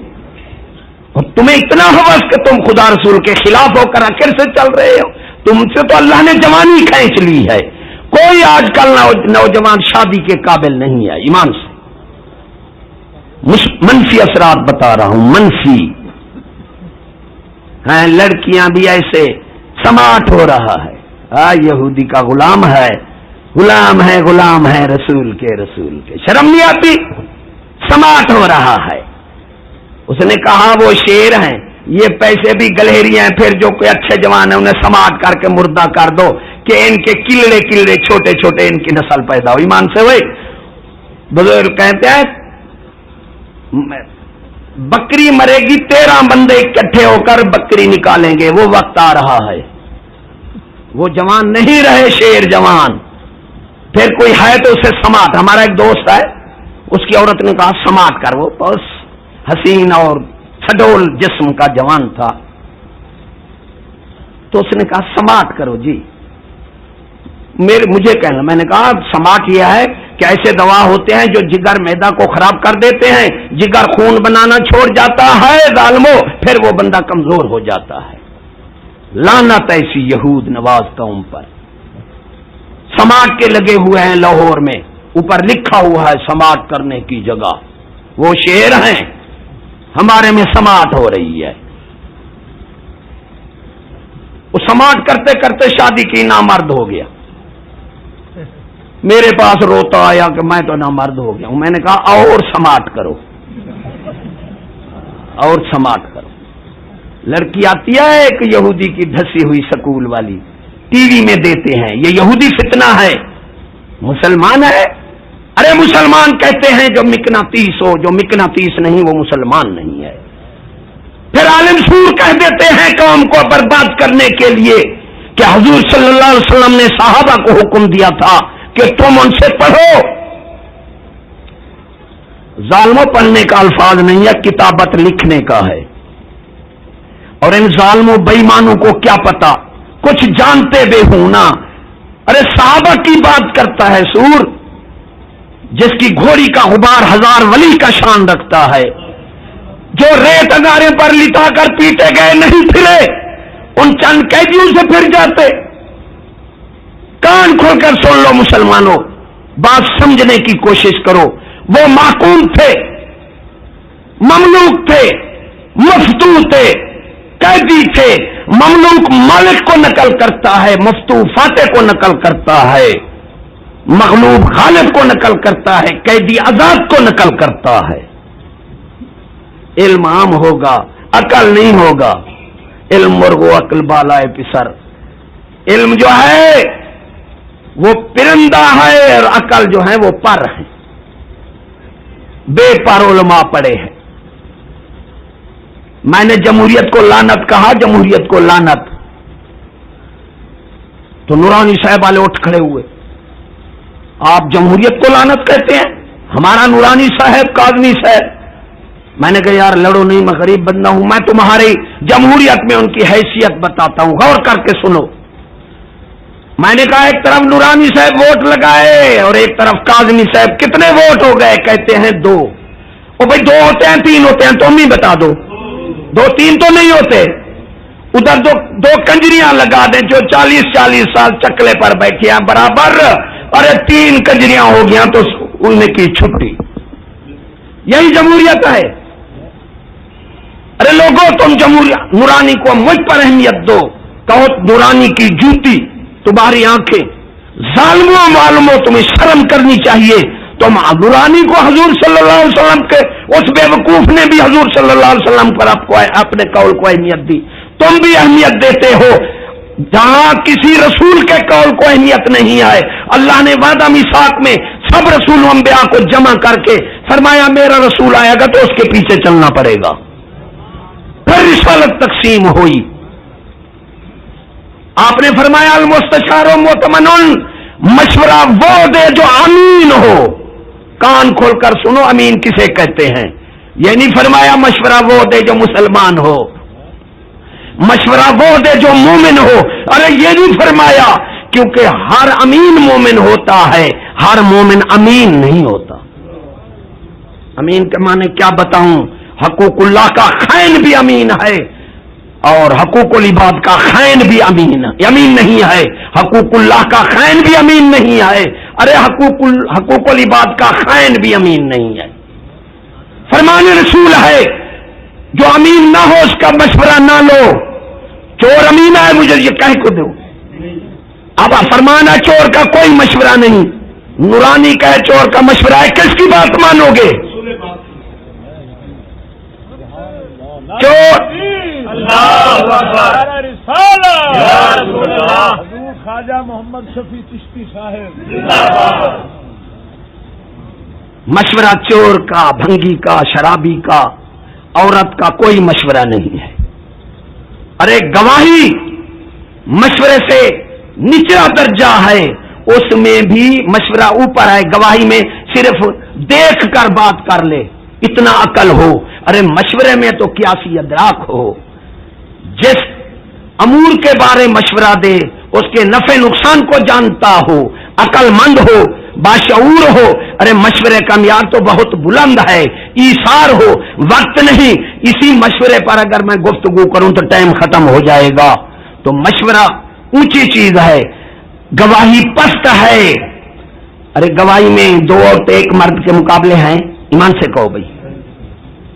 اور تمہیں اتنا ہوس کہ تم خدا رسول کے خلاف ہو کر آخر سے چل رہے ہو. تم سے تو اللہ نے جوانی کھینچ لی ہے. کوئی آج کل نوجوان شادی کے قابل نہیں ہے ایمان سے. منفی اثرات بتا رہا ہوں, منفی ہیں. لڑکیاں بھی ایسے سماٹ ہو رہا ہے. یہودی کا غلام ہے, غلام ہے, غلام ہے رسول کے, رسول کے. شرم نہیں آتی؟ سماٹ ہو رہا ہے. اس نے کہا وہ شیر ہیں, یہ پیسے بھی گلہری ہیں, پھر جو کوئی اچھے جوان ہیں انہیں سماٹ کر کے مردہ کر دو کہ ان کے کلڑے کلڑے چھوٹے چھوٹے ان کی نسل پیدا ہو. ایمان سے وہی بزرگ کہتے ہیں بکری مرے گی 13 بندے اکٹھے ہو کر بکری نکالیں گے. وہ وقت آ رہا ہے, وہ جوان نہیں رہے شیر جوان. پھر کوئی ہے تو اسے سماٹ. ہمارا ایک دوست ہے, اس کی عورت نے کہا سماٹ کر. وہ بس حسین اور سڈول جسم کا جوان تھا, تو اس نے کہا سماٹ کرو جی. مجھے کہنا, میں نے کہا سماٹ یہ ہے کہ ایسے دوا ہوتے ہیں جو جگر میدا کو خراب کر دیتے ہیں, جگر خون بنانا چھوڑ جاتا ہے ظالمو, پھر وہ بندہ کمزور ہو جاتا ہے. لعنت ایسی یہود نواز قوم پر. سماٹ کے لگے ہوئے ہیں لاہور میں, اوپر لکھا ہوا ہے سماٹ کرنے کی جگہ. وہ شیر ہیں, ہمارے میں سماٹ ہو رہی ہے. وہ سماٹ کرتے کرتے شادی کی, نامرد ہو گیا. میرے پاس روتا آیا کہ میں تو نامرد ہو گیا ہوں. میں نے کہا اور سماٹ کرو, اور سماٹ کرو. لڑکی آتی ہے ایک یہودی کی دھسی ہوئی سکول والی, ٹی وی میں دیتے ہیں. یہ یہودی فتنہ ہے, مسلمان ہے. ارے مسلمان کہتے ہیں جو مقناطیس ہو, جو مقناطیس نہیں وہ مسلمان نہیں ہے. پھر عالم سور کہہ دیتے ہیں قوم کو برباد کرنے کے لیے کہ حضور صلی اللہ علیہ وسلم نے صحابہ کو حکم دیا تھا کہ تم ان سے پڑھو. ظالموں پڑھنے کا الفاظ نہیں ہے, کتابت لکھنے کا ہے. اور ان ظالموں بےایمانوں کو کیا پتا, کچھ جانتے بے ہونا. ارے صحابہ کی بات کرتا ہے سور, جس کی گھوڑی کا غبار 1000 ولی کا شان رکھتا ہے, جو ریت انگارے پر لٹا کر پیٹے گئے نہیں پھرے, ان چند قیدیوں سے پھر جاتے. کان کھول کر سن لو مسلمانوں, بات سمجھنے کی کوشش کرو. وہ محکوم تھے, مملوک تھے, مفتو تھے, قیدی تھے. مملوک مالک کو نقل کرتا ہے, مفتو فاتح کو نقل کرتا ہے, مغلوب غالب کو نقل کرتا ہے, قیدی آزاد کو نقل کرتا ہے. علم عام ہوگا, عقل نہیں ہوگا. علم مرغو عقل بالائے پسر. علم جو ہے وہ پرندہ ہے اور عقل جو ہے وہ پر ہے. بے پر علماء پڑے ہیں. میں نے جمہوریت کو لعنت کہا, جمہوریت کو لعنت, تو نورانی صاحب والے اٹھ کھڑے ہوئے. آپ جمہوریت کو لعنت کہتے ہیں؟ ہمارا نورانی صاحب کاظمی صاحب. میں نے کہا یار لڑو نہیں, میں غریب بندہ ہوں, میں تمہاری جمہوریت میں ان کی حیثیت بتاتا ہوں, غور کر کے سنو. میں نے کہا ایک طرف نورانی صاحب ووٹ لگائے اور ایک طرف کاظمی صاحب, کتنے ووٹ ہو گئے؟ کہتے ہیں 2. او بھائی 2 ہوتے ہیں 3 ہوتے ہیں, تم ہی بتا دو. 2-3 تو نہیں ہوتے. ادھر 2 کنجریاں لگا دیں جو 40 سال چکلے پر بیٹھے ہیں برابر, اور 3 کنجریاں ہو گیا تو ان کی چھٹی. یہی جمہوریت ہے. ارے لوگوں تم جمہوریت نورانی کو مجھ پر اہمیت دو, کہو نورانی کی جوتی تمہاری آنکھیں. ظالموں معلوموں تمہیں شرم کرنی چاہیے. تم نورانی کو حضور صلی اللہ علیہ وسلم کے اس بے وقوف نے بھی حضور صلی اللہ علیہ وسلم پر اپنے قول کو اہمیت دی, تم بھی اہمیت دیتے ہو. جہاں کسی رسول کے قول کو اہمیت نہیں آئے, اللہ نے وعدہ میثاق میں سب رسول و انبیاء کو جمع کر کے فرمایا میرا رسول آئے گا تو اس کے پیچھے چلنا پڑے گا. پھر رسالت تقسیم ہوئی. آپ نے فرمایا المستشار مؤتمن, مشورہ وہ دے جو امین ہو. کان کھول کر سنو, امین کسے کہتے ہیں؟ یہ نہیں فرمایا مشورہ وہ دے جو مسلمان ہو, مشورہ وہ دے جو مومن ہو. ارے یہ نہیں فرمایا, کیونکہ ہر امین مومن ہوتا ہے, ہر مومن امین نہیں ہوتا. امین کے معنی کیا بتاؤں؟ حقوق اللہ کا خائن بھی امین ہے اور حقوق العباد کا خائن بھی امین نہیں ہے. حقوق اللہ کا خائن بھی امین نہیں ہے. ارے حقوق العباد کا خائن بھی امین نہیں ہے. فرمان رسول ہے جو امین نہ ہو اس کا مشورہ نہ لو. چور امین ہے مجھے یہ کہہ کو دو. اب فرمان ہے چور کا کوئی مشورہ نہیں. نورانی کا ہے چور کا مشورہ ہے. کس کی بات مانو گے؟ چور خواجہ محمد شفیع چشتی صاحب. مشورہ چور کا، بھنگی کا، شرابی کا، عورت کا کوئی مشورہ نہیں ہے. ارے گواہی مشورے سے نچلا درجہ ہے، اس میں بھی مشورہ اوپر ہے. گواہی میں صرف دیکھ کر بات کر لے، اتنا عقل ہو. ارے مشورے میں تو قیاسی ادراک ہو. جس امور کے بارے مشورہ دے اس کے نفع نقصان کو جانتا ہو، عقل مند ہو، باشعور ہو. ارے مشورے کا معیار تو بہت بلند ہے. ایثار ہو، وقت نہیں. اسی مشورے پر اگر میں گفتگو کروں تو ٹائم ختم ہو جائے گا. تو مشورہ اونچی چیز ہے، گواہی پست ہے. ارے گواہی میں 2 عورتیں 1 مرد کے مقابلے ہیں، ایمان سے کہو بھائی.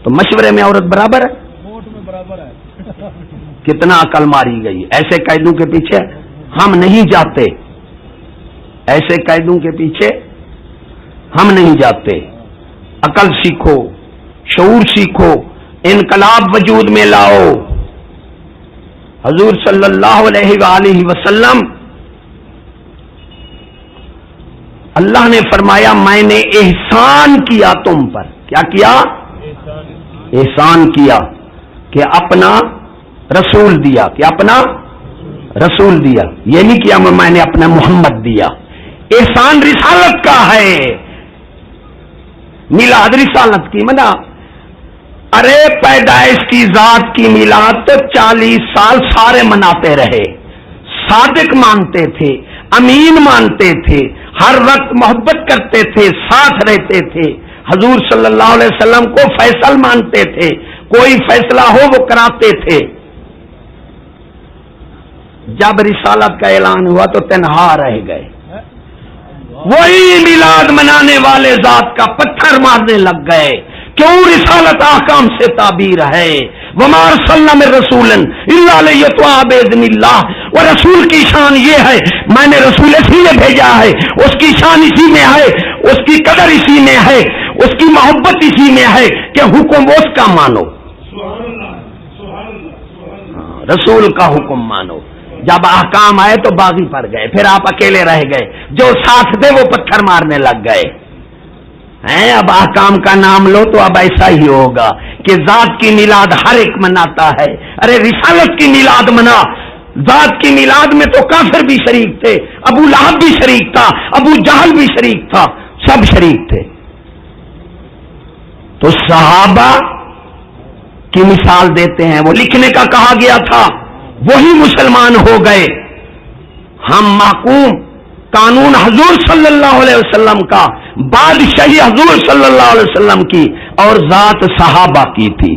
تو مشورے میں عورت برابر ہے؟ ووٹ میں برابر ہے. کتنا عقل ماری گئی. ایسے قیدوں کے پیچھے ہم نہیں جاتے. ایسے قیدوں کے پیچھے ہم نہیں جاتے. عقل سیکھو، شعور سیکھو، انقلاب وجود میں لاؤ. حضور صلی اللہ علیہ وآلہ وسلم، اللہ نے فرمایا میں نے احسان کیا تم پر. کیا کیا؟ احسان کیا کہ اپنا رسول دیا. کہ اپنا رسول دیا. یہ نہیں کیا میں نے اپنا محمد دیا. احسان رسالت کا ہے. میلاد رسالت کی منا. ارے پیدائش کی ذات کی میلاد تو 40 سال سارے مناتے رہے. صادق مانتے تھے، امین مانتے تھے، ہر وقت محبت کرتے تھے، ساتھ رہتے تھے. حضور صلی اللہ علیہ وسلم کو فیصل مانتے تھے، کوئی فیصلہ ہو وہ کراتے تھے. جب رسالت کا اعلان ہوا تو تنہا رہ گئے. وہی میلاد منانے والے ذات کا پتھر مارنے لگ گئے. کیوں؟ رسالت احکام سے تعبیر ہے. وما ارسلنا من رسول الا لیطاع باذن اللہ. اور رسول کی شان یہ ہے، میں نے رسول اسی لیے بھیجا ہے، اس کی شان اسی میں ہے، اس کی قدر اسی میں ہے، اس کی محبت اسی میں ہے کہ حکم اس کا مانو. رسول کا حکم مانو. جب احکام آئے تو باغی پڑ گئے، پھر آپ اکیلے رہ گئے. جو ساتھ تھے وہ پتھر مارنے لگ گئے ہیں. اب احکام کا نام لو تو اب ایسا ہی ہوگا کہ ذات کی میلاد ہر ایک مناتا ہے. ارے رسالت کی میلاد منا. ذات کی میلاد میں تو کافر بھی شریک تھے، ابو لہب بھی شریک تھا، ابو جہل بھی شریک تھا، سب شریک تھے. تو صحابہ کی مثال دیتے ہیں. وہ لکھنے کا کہا گیا تھا، وہی مسلمان ہو گئے. ہم محکوم قانون حضور صلی اللہ علیہ وسلم کا، بادشاہی حضور صلی اللہ علیہ وسلم کی اور ذات صحابہ کی تھی.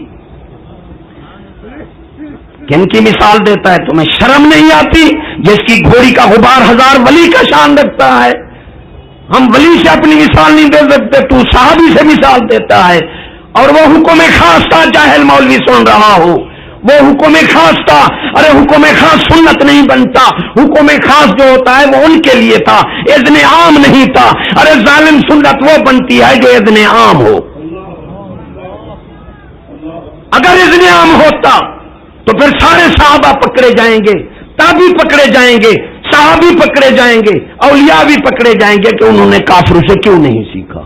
کن کی مثال دیتا ہے؟ تمہیں شرم نہیں آتی؟ جس کی گھوڑی کا غبار 1000 ولی کا شان رکھتا ہے. ہم ولی سے اپنی مثال نہیں دے سکتے، تو صحابی سے مثال دیتا ہے. اور وہ حکم خاص تھا، جاہل مولوی سن رہا ہو، وہ حکم خاص تھا. ارے حکم خاص سنت نہیں بنتا. حکم خاص جو ہوتا ہے وہ ان کے لیے تھا، اذن عام نہیں تھا. ارے ظالم سنت وہ بنتی ہے جو اذن عام ہو. اگر اذن عام ہوتا تو پھر سارے صحابہ پکڑے جائیں گے، تابعی پکڑے جائیں گے، صحابی پکڑے جائیں گے، اولیاء بھی پکڑے جائیں گے کہ انہوں نے کافروں سے کیوں نہیں سیکھا.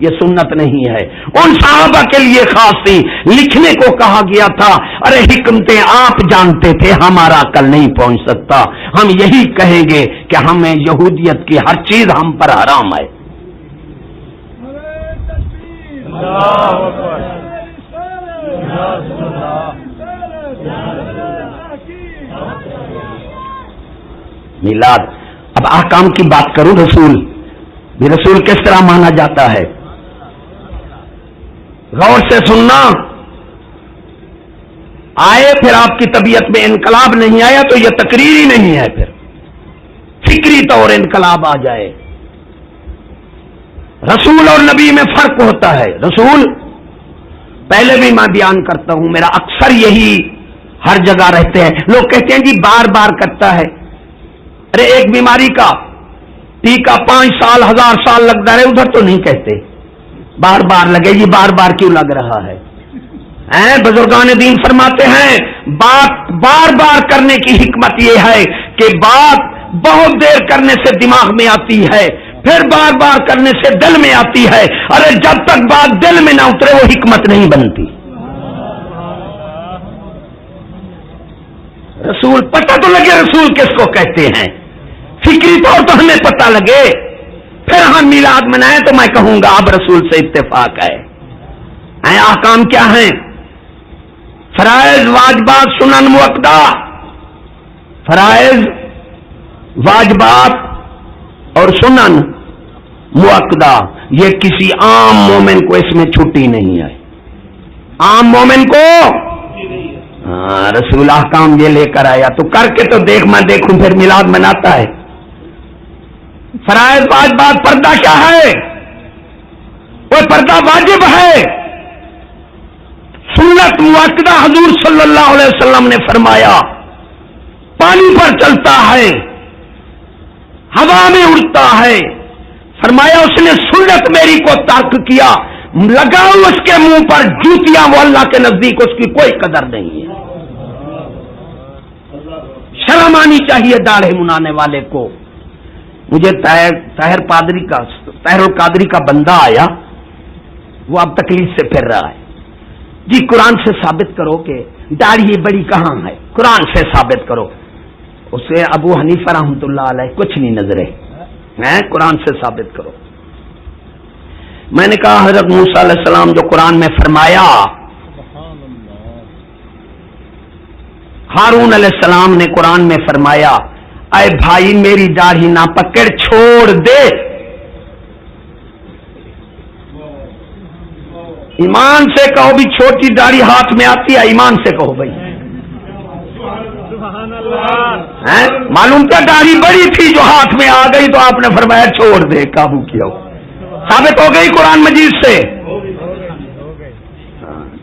یہ سنت نہیں ہے، ان صحابہ کے لیے خاص تھی. لکھنے کو کہا گیا تھا. ارے حکمتیں آپ جانتے تھے، ہمارا عقل نہیں پہنچ سکتا. ہم یہی کہیں گے کہ ہمیں یہودیت کی ہر چیز ہم پر حرام ہے. میلاد. اب احکام کی بات کروں. رسول بھی رسول کس طرح مانا جاتا ہے؟ غور سے سننا. آئے پھر آپ کی طبیعت میں انقلاب نہیں آیا تو یہ تقریر ہی نہیں ہے، پھر فکری طور انقلاب آ جائے۔ رسول اور نبی میں فرق ہوتا ہے۔ رسول پہلے بھی میں بیان کرتا ہوں، میرا اکثر یہی ہر جگہ رہتے ہیں، لوگ کہتے ہیں جی بار بار کرتا ہے۔ ارے ایک بیماری کا ٹیکہ 5 سال 1000 سال لگتا رہے، ادھر تو نہیں کہتے بار بار لگے، یہ بار بار کیوں لگ رہا ہے؟ بزرگان دین فرماتے ہیں بات بار بار کرنے کی حکمت یہ ہے کہ بات بہت دیر کرنے سے دماغ میں آتی ہے، پھر بار بار کرنے سے دل میں آتی ہے۔ ارے جب تک بات دل میں نہ اترے وہ حکمت نہیں بنتی۔ رسول پتہ تو لگے رسول کس کو کہتے ہیں، فکری طور تو ہمیں پتہ لگے، پھر ہم میلاد منائیں تو میں کہوں گا اب رسول سے اتفاق ہے۔ احکام کیا ہیں؟ فرائض، واجبات، سنن مؤکدہ۔ فرائض، واجبات اور سنن مؤکدہ، یہ کسی عام مومن کو اس میں چھٹی نہیں ہے۔ عام مومن کو رسول احکام یہ لے کر آیا تو کر کے تو دیکھ، میں دیکھوں پھر میلاد مناتا ہے۔ فرائض، واجبات، پردہ کیا ہے؟ وہ پردہ واجب ہے۔ سنت مؤکدہ، حضور صلی اللہ علیہ وسلم نے فرمایا پانی پر چلتا ہے، ہوا میں اڑتا ہے، فرمایا اس نے سنت میری کو ترک کیا، لگاؤ اس کے منہ پر جوتیاں، وہ اللہ کے نزدیک اس کی کوئی قدر نہیں ہے۔ شرم آنی چاہیے داڑھی منانے والے کو۔ مجھے طاہر القادری کا بندہ آیا، وہ اب تکلیف سے پھر رہا ہے، جی قرآن سے ثابت کرو کہ داڑھی بڑی کہاں ہے، قرآن سے ثابت کرو۔ اسے ابو حنیفہ رحمۃ اللہ علیہ کچھ نہیں نظرے، قرآن سے ثابت کرو۔ میں نے کہا حضرت موسیٰ علیہ السلام جو قرآن میں فرمایا، ہارون علیہ السلام نے قرآن میں فرمایا اے بھائی میری داڑھی نہ پکڑ، چھوڑ دے۔ ایمان سے کہو بھی چھوٹی داڑھی ہاتھ میں آتی ہے، ایمان سے کہو بھائی۔ معلوم کیا داڑھی بڑی تھی جو ہاتھ میں آ گئی تو آپ نے فرمایا چھوڑ دے، قابو کیا، ثابت ہو گئی قرآن مجید سے۔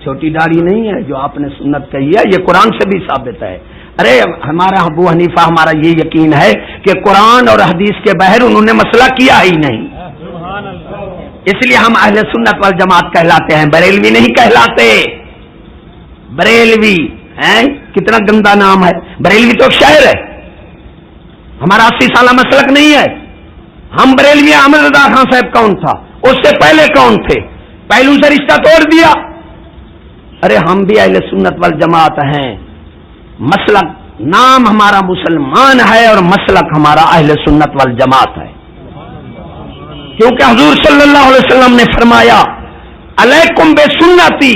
چھوٹی داڑھی نہیں ہے جو آپ نے سنت کہی ہے، یہ قرآن سے بھی ثابت ہے۔ ارے ہمارا ابو حنیفہ، ہمارا یہ یقین ہے کہ قرآن اور حدیث کے بغیر انہوں نے مسئلہ کیا ہی نہیں، اس لیے ہم اہل سنت والجماعت کہلاتے ہیں، بریلوی نہیں کہلاتے۔ بریلوی کتنا گندا نام ہے، بریلوی تو شہر ہے، ہمارا 80 سالہ مسلک نہیں ہے۔ ہم بریلوی، احمد رضا خان صاحب کون تھا، اس سے پہلے کون تھے، پہلو سے رشتہ توڑ دیا۔ ارے ہم بھی اہل سنت والجماعت ہیں، مسلک نام ہمارا مسلمان ہے اور مسلک ہمارا اہل سنت والجماعت ہے، کیونکہ حضور صلی اللہ علیہ وسلم نے فرمایا علیکم بسنتی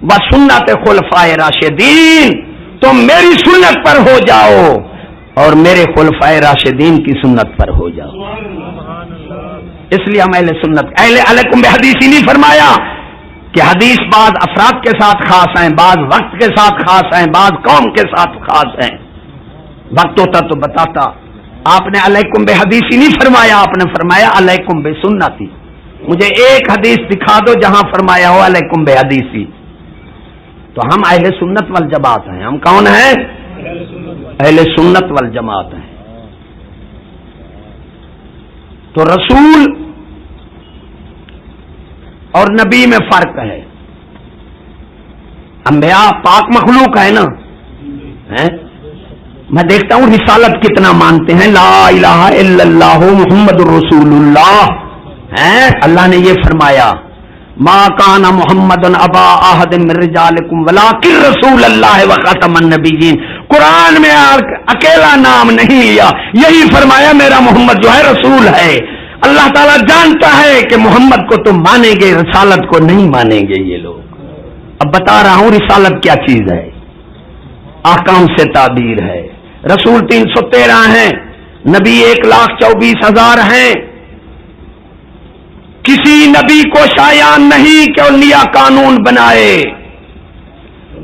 و سنت خلفائے راشدین، تم میری سنت پر ہو جاؤ اور میرے خلفائے راشدین کی سنت پر ہو جاؤ۔ اس لیے ہم اہل سنت، علیکم بحدیث نہیں فرمایا کہ حدیث بعض افراد کے ساتھ خاص ہیں، بعض وقت کے ساتھ خاص ہیں، بعض قوم کے ساتھ خاص ہیں، وقت ہوتا تو بتاتا۔ آپ نے علیکم بحدیثی نہیں فرمایا، آپ نے فرمایا علیکم بسنتی۔ مجھے ایک حدیث دکھا دو جہاں فرمایا ہو علیکم بحدیثی، تو ہم اہل سنت والجماعت ہیں۔ ہم کون ہیں؟ اہل سنت والجماعت ہیں۔ تو رسول اور نبی میں فرق ہے۔ انبیاء پاک مخلوق ہے نا، میں دیکھتا ہوں رسالت کتنا مانتے ہیں، لا الہ الا اللہ محمد الرسول اللہ، اللہ نے یہ فرمایا ما کان محمد ابا احد من رجالکم ولکن رسول اللہ وخاتم النبیین۔ قرآن میں اکیلا نام نہیں لیا، یہی فرمایا میرا محمد جو ہے رسول ہے۔ اللہ تعالیٰ جانتا ہے کہ محمد کو تم مانیں گے، رسالت کو نہیں مانیں گے یہ لوگ۔ اب بتا رہا ہوں رسالت کیا چیز ہے، احکام سے تعبیر ہے۔ رسول 313 ہیں، نبی 1,24,000 ہیں۔ کسی نبی کو شایان نہیں کہ وہ نیا قانون بنائے،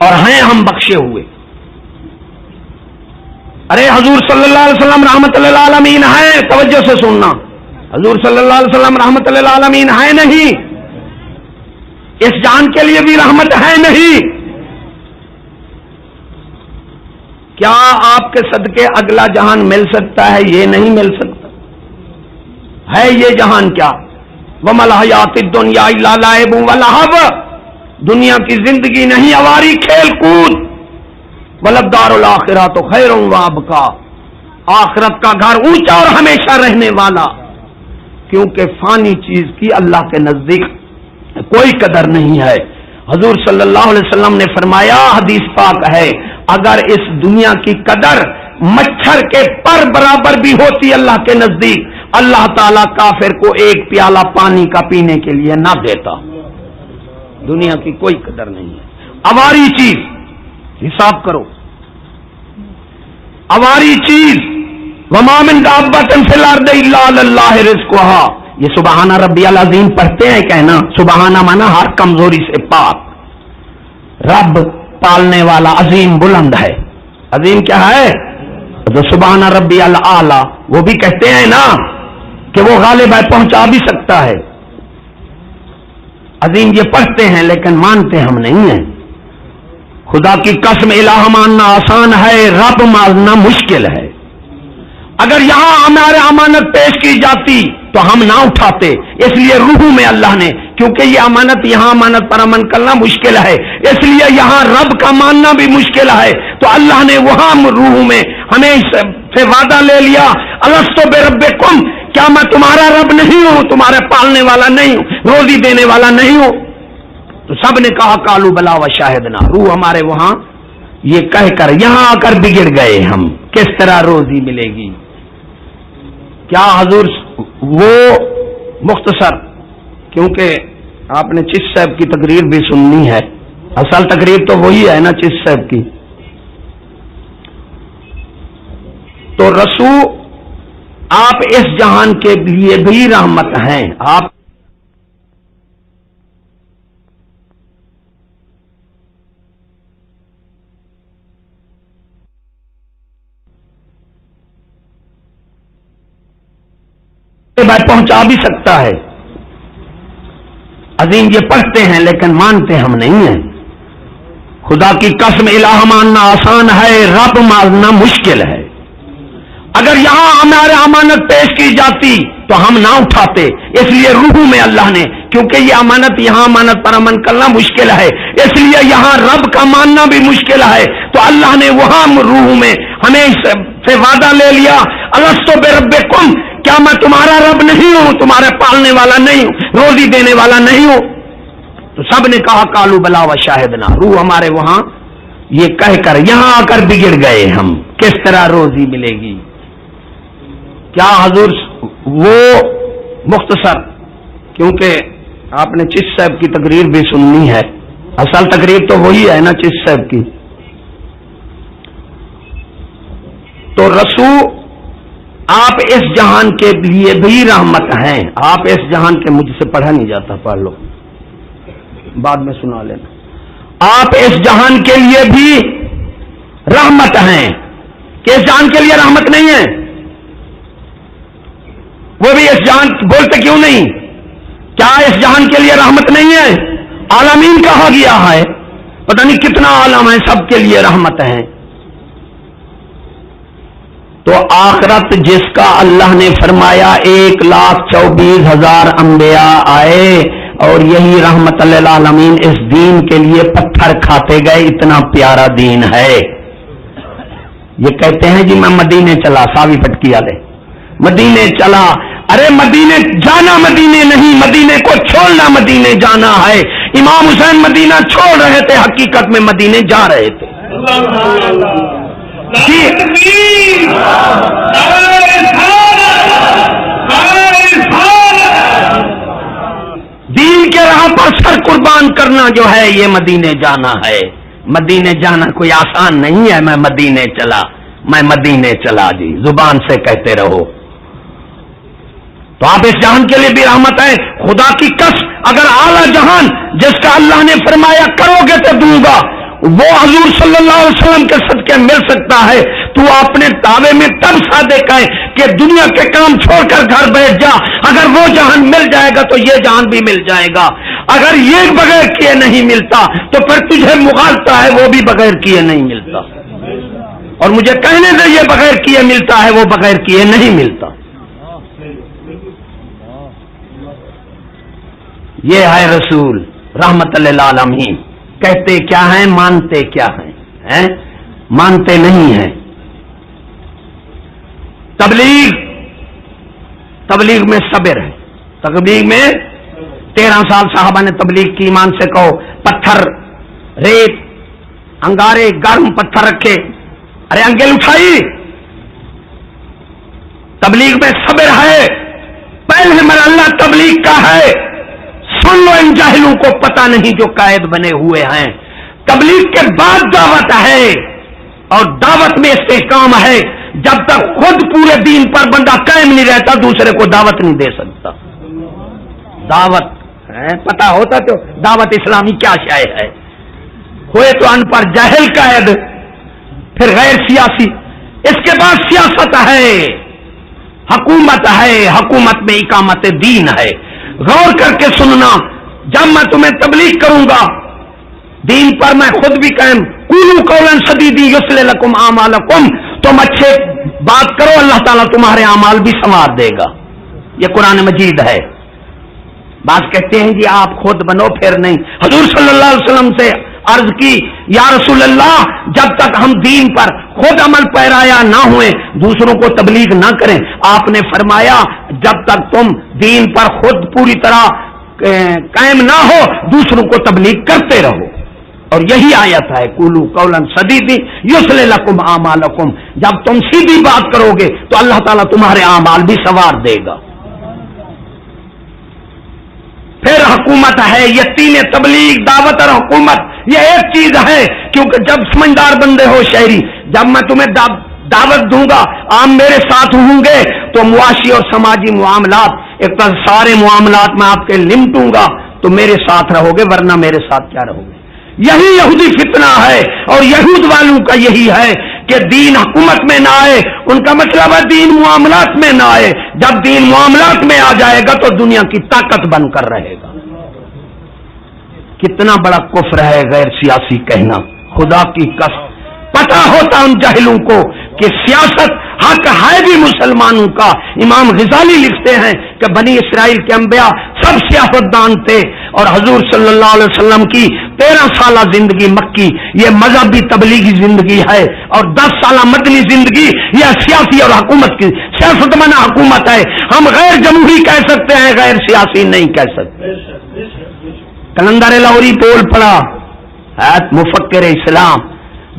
اور ہیں ہم بخشے ہوئے. ارے حضور صلی اللہ علیہ وسلم رحمت للعالمین ہیں، توجہ سے سننا، حضور صلی اللہ علیہ وسلم رحمت للعالمین ہے نہیں، اس جان کے لیے بھی رحمت ہے نہیں. کیا آپ کے صدقے اگلا جہان مل سکتا ہے؟ یہ نہیں مل سکتا. ہے یہ جہان کیا؟ وَمَا الْحَيَاةُ الدُّنْيَا إِلَّا لَعِبٌ وَلَهْوٌ، دنیا کی زندگی نہیں اواری کھیل کود. وَلَلدَّارُ الْآخِرَةُ خَيْرٌ وَأَبْقَىٰ، آخرت کا گھر اونچا اور ہمیشہ رہنے والا، کیونکہ فانی چیز کی اللہ کے نزدیک کوئی قدر نہیں ہے. حضور صلی اللہ علیہ وسلم نے فرمایا، حدیث پاک ہے، اگر اس دنیا کی قدر مچھر کے پر برابر بھی ہوتی اللہ کے نزدیک، اللہ تعالیٰ کافر کو ایک پیالہ پانی کا پینے کے لیے نہ دیتا. دنیا کی کوئی قدر نہیں ہے. اواری چیز، حساب کرو، اواری چیز. وَمَا مِن دَابَّةٍ فِي الْأَرْضِ إِلَّا عَلَى اللَّهِ رِزْقُهَا. یہ سبحان ربی العظیم پڑھتے ہیں کہنا، سبحانہ مانا ہر کمزوری سے پاک. رب پالنے والا عظیم بلند ہے. عظیم کیا ہے؟ تو سبحان ربی الاعلی وہ بھی کہتے ہیں نا کہ وہ غالب ہے، پہنچا بھی سکتا ہے. عظیم یہ پڑھتے ہیں لیکن مانتے ہم نہیں ہیں. خدا کی قسم الہ ماننا آسان ہے، رب ماننا مشکل ہے. اگر یہاں ہمارے امانت پیش کی جاتی تو ہم نہ اٹھاتے، اس لیے روح میں اللہ نے، کیونکہ یہ امانت یہاں امانت پر عمل کرنا مشکل ہے، اس لیے یہاں رب کا ماننا بھی مشکل ہے، تو اللہ نے وہاں روح میں ہمیں سے وعدہ لے لیا، الستو بربکم، کیا میں تمہارا رب نہیں ہوں، تمہارے پالنے والا نہیں ہوں، روزی دینے والا نہیں ہوں؟ تو سب نے کہا قالوا بلا وشاہدنا. روح ہمارے وہاں یہ کہہ کر یہاں آ کر بگڑ گئے ہم، کس طرح روزی ملے گی. کیا حضور وہ مختصر، کیونکہ آپ نے چشت صاحب کی تقریر بھی سننی ہے، اصل تقریر تو وہی ہے نا چشت صاحب کی. تو رسول آپ اس جہان کے لیے بھی رحمت ہیں. آپ پہنچا بھی سکتا ہے. عظیم یہ پڑھتے ہیں لیکن مانتے ہم نہیں ہیں. خدا کی قسم الہ ماننا آسان ہے، رب ماننا مشکل ہے. اگر یہاں ہمارے امانت پیش کی جاتی تو ہم نہ اٹھاتے، اس لیے روح میں اللہ نے، کیونکہ یہ امانت یہاں امانت پر عمل کرنا مشکل ہے، اس لیے یہاں رب کا ماننا بھی مشکل ہے، تو اللہ نے وہاں روح میں ہمیں سے وعدہ لے لیا، الستو بربکم، کیا میں تمہارا رب نہیں ہوں، تمہارے پالنے والا نہیں ہوں، روزی دینے والا نہیں ہوں؟ تو سب نے کہا قالوا بلا وشاہدنا. روح ہمارے وہاں یہ کہہ کر یہاں آ کر بگڑ گئے ہم، کس طرح روزی ملے گی. کیا حضور وہ مختصر، کیونکہ آپ نے چشت صاحب کی تقریر بھی سننی ہے، اصل تقریر تو وہی ہے نا چشت صاحب کی. تو رسول آپ اس جہان کے لیے بھی رحمت ہیں. آپ اس جہان کے، مجھ سے پڑھا نہیں جاتا، پڑھ لو بعد میں سنا لینا. آپ اس جہان کے لیے بھی رحمت ہیں. کہ اس جہان کے لیے رحمت نہیں ہے؟ وہ بھی اس جہان بولتے کیوں نہیں؟ کیا اس جہان کے لیے رحمت نہیں ہے؟ عالمین کہا گیا ہے، پتہ نہیں کتنا عالم ہے، سب کے لیے رحمت ہے. تو آخرت جس کا اللہ نے فرمایا 1,24,000 انبیاء آئے اور یہی رحمت للعالمین اس دین کے لیے پتھر کھاتے گئے، اتنا پیارا دین ہے. یہ کہتے ہیں جی میں مدینے چلا، ساوی پٹکی والے مدینے چلا. ارے مدینے جانا مدینے نہیں، مدینے کو چھوڑنا مدینے جانا ہے. امام حسین مدینہ چھوڑ رہے تھے، حقیقت میں مدینے جا رہے تھے. دین کے راہ پر سر قربان کرنا جو ہے یہ مدینے جانا ہے. مدینے جانا کوئی آسان نہیں ہے. میں مدینے چلا، میں مدینے چلا، جی زبان سے کہتے رہو. تو آپ اس جہان کے لیے بھی رحمت ہے. خدا کی قسم اگر اعلیٰ جہان جس کا اللہ نے فرمایا کرو گے تو دوں گا، وہ حضور صلی اللہ علیہ وسلم کے صدقے مل سکتا ہے، تو اپنے دعوے میں تب صادق ہے کہ دنیا کے کام چھوڑ کر گھر بیٹھ جا، اگر وہ جہان مل جائے گا تو یہ جہان بھی مل جائے گا، اگر یہ بغیر کیے نہیں ملتا تو پھر تجھے مغالطہ ہے، وہ بھی بغیر کیے نہیں ملتا، اور مجھے کہنے سے یہ بغیر کیے ملتا ہے، وہ بغیر کیے نہیں ملتا۔ یہ ہے رسول رحمت للعالمین، کہتے کیا ہیں مانتے کیا ہیں؟ مانتے نہیں ہیں۔ تبلیغ میں صبر ہے، تبلیغ میں 13 سال صحابہ نے تبلیغ کی، ایمان سے کہو، پتھر، ریت، انگارے، گرم پتھر رکھے، ارے انگل اٹھائی، تبلیغ میں صبر ہے۔ پہلے من اللہ تبلیغ کا ہے، سن لو ان جاہلوں کو پتہ نہیں جو قائد بنے ہوئے ہیں۔ تبلیغ کے بعد دعوت ہے، اور دعوت میں استحکام ہے، جب تک خود پورے دین پر بندہ قائم نہیں رہتا دوسرے کو دعوت نہیں دے سکتا۔ دعوت پتہ ہوتا تو دعوت اسلامی کیا شے ہے، ہوئے تو ان پر جاہل قائد، پھر غیر سیاسی، اس کے بعد سیاست ہے، حکومت ہے، حکومت میں اقامت دین ہے۔ غور کر کے سننا، جب میں تمہیں تبلیغ کروں گا دین پر، میں خود بھی قائم، قولوا قولا سدیدا یصلح لکم اعمالکم، تم اچھے بات کرو، اللہ تعالیٰ تمہارے اعمال بھی سنوار دے گا، یہ قرآن مجید ہے۔ بعض کہتے ہیں جی آپ خود بنو، پھر نہیں۔ حضور صلی اللہ علیہ وسلم سے عرض کی، یا رسول اللہ جب تک ہم دین پر خود عمل پیرایا نہ ہوئے دوسروں کو تبلیغ نہ کریں۔ آپ نے فرمایا جب تک تم دین پر خود پوری طرح قائم نہ ہو دوسروں کو تبلیغ کرتے رہو، اور یہی آیت ہے قولوا قولا سدیدا یصلح لکم اعمالکم، جب تم سیدھی بات کرو گے تو اللہ تعالیٰ تمہارے اعمال بھی سنوار دے گا۔ پھر حکومت ہے، یہ تین تبلیغ، دعوت اور حکومت، یہ ایک چیز ہے، کیونکہ جب سمجھدار بندے ہو شہری، جب میں تمہیں دعوت دوں گا، عام میرے ساتھ ہوں گے تو معاشی اور سماجی معاملات، ایک طرح سارے معاملات میں آپ کے لمٹوں گا تو میرے ساتھ رہو گے، ورنہ میرے ساتھ کیا رہو گے۔ یہی یہودی فتنہ ہے، اور یہود والوں کا یہی ہے کہ دین حکومت میں نہ آئے، ان کا مطلب ہے دین معاملات میں نہ آئے، جب دین معاملات میں آ جائے گا تو دنیا کی طاقت بن کر رہے گا۔ کتنا بڑا کفر ہے غیر سیاسی کہنا، خدا کی قسم۔ پتہ ہوتا ان جاہلوں کو کہ سیاست حق ہے بھی مسلمانوں کا۔ امام غزالی لکھتے ہیں کہ بنی اسرائیل کے انبیاء سب سیاستدان تھے، اور حضور صلی اللہ علیہ وسلم کی 13 سالہ زندگی مکی یہ مذہبی تبلیغی زندگی ہے، اور 10 سالہ مدنی زندگی یہ سیاسی اور حکومت کی، سیاست منا حکومت ہے۔ ہم غیر جمہوری کہہ سکتے ہیں، غیر سیاسی نہیں کہہ سکتے۔ کلندر لاہوری بول پڑا ہے مفکر اسلام،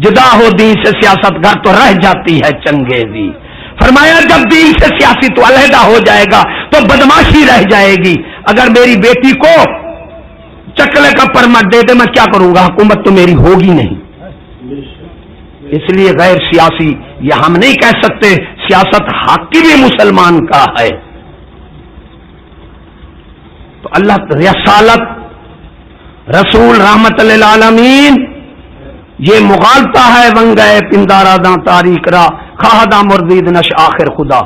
جدا ہو دین سے سیاست گھر تو رہ جاتی ہے چنگیزی۔ فرمایا جب دین سے سیاسی تو علیحدہ ہو جائے گا تو بدماشی رہ جائے گی۔ اگر میری بیٹی کو چکلے کا پرمٹ دے دے میں کیا کروں گا، حکومت تو میری ہوگی نہیں۔ اس لیے غیر سیاسی یہ ہم نہیں کہہ سکتے، سیاست حق کی بھی مسلمان کا ہے۔ تو اللہ رسالت، رسول رحمت للعالمین، یہ مغالطہ ہے ونگئے پندارا داں تاریخ را خواہدہ مردید نش آخر خدا۔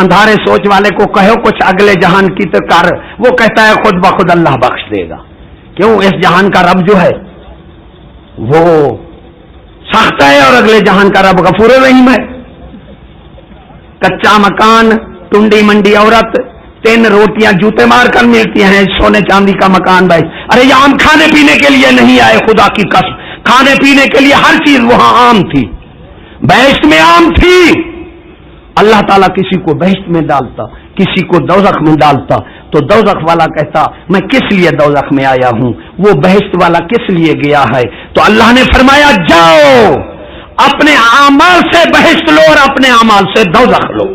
اندھارے سوچ والے کو کہو کچھ اگلے جہان کی تو کر، وہ کہتا ہے خود بخود اللہ بخش دے گا۔ کیوں؟ اس جہان کا رب جو ہے وہ سخت ہے، اور اگلے جہان کا رب غفور رحیم ہے۔ کچا مکان، ٹنڈی منڈی عورت، 3 روٹیاں جوتے مار کر ملتی ہیں، سونے چاندی کا مکان بھائی۔ ارے یہ ہم کھانے پینے کے لیے نہیں آئے، خدا کی قسم، کھانے پینے کے لیے ہر چیز وہاں عام تھی، بہشت میں عام تھی۔ اللہ تعالیٰ کسی کو بہشت میں ڈالتا، کسی کو دوزخ میں ڈالتا، تو دوزخ والا کہتا میں کس لیے دوزخ میں آیا ہوں، وہ بہشت والا کس لیے گیا ہے؟ تو اللہ نے فرمایا جاؤ اپنے اعمال سے بہشت لو اور اپنے اعمال سے دوزخ لو۔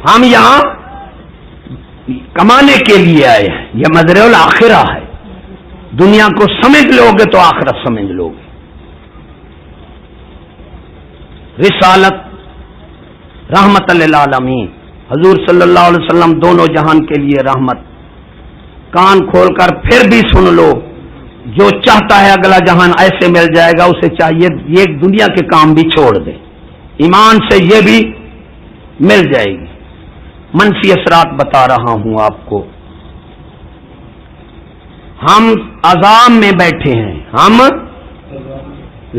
ہم یہاں کمانے کے لیے آئے ہیں، یہ مزرع الآخرہ ہے، دنیا کو سمجھ لو گے تو آخرت سمجھ لو گے۔ رسالت رحمت للعالمین، حضور صلی اللہ علیہ وسلم دونوں جہان کے لیے رحمت۔ کان کھول کر پھر بھی سن لو، جو چاہتا ہے اگلا جہان ایسے مل جائے گا، اسے چاہیے یہ دنیا کے کام بھی چھوڑ دے، ایمان سے یہ بھی مل جائے گی۔ منفی اثرات بتا رہا ہوں آپ کو۔ ہم عذاب میں بیٹھے ہیں،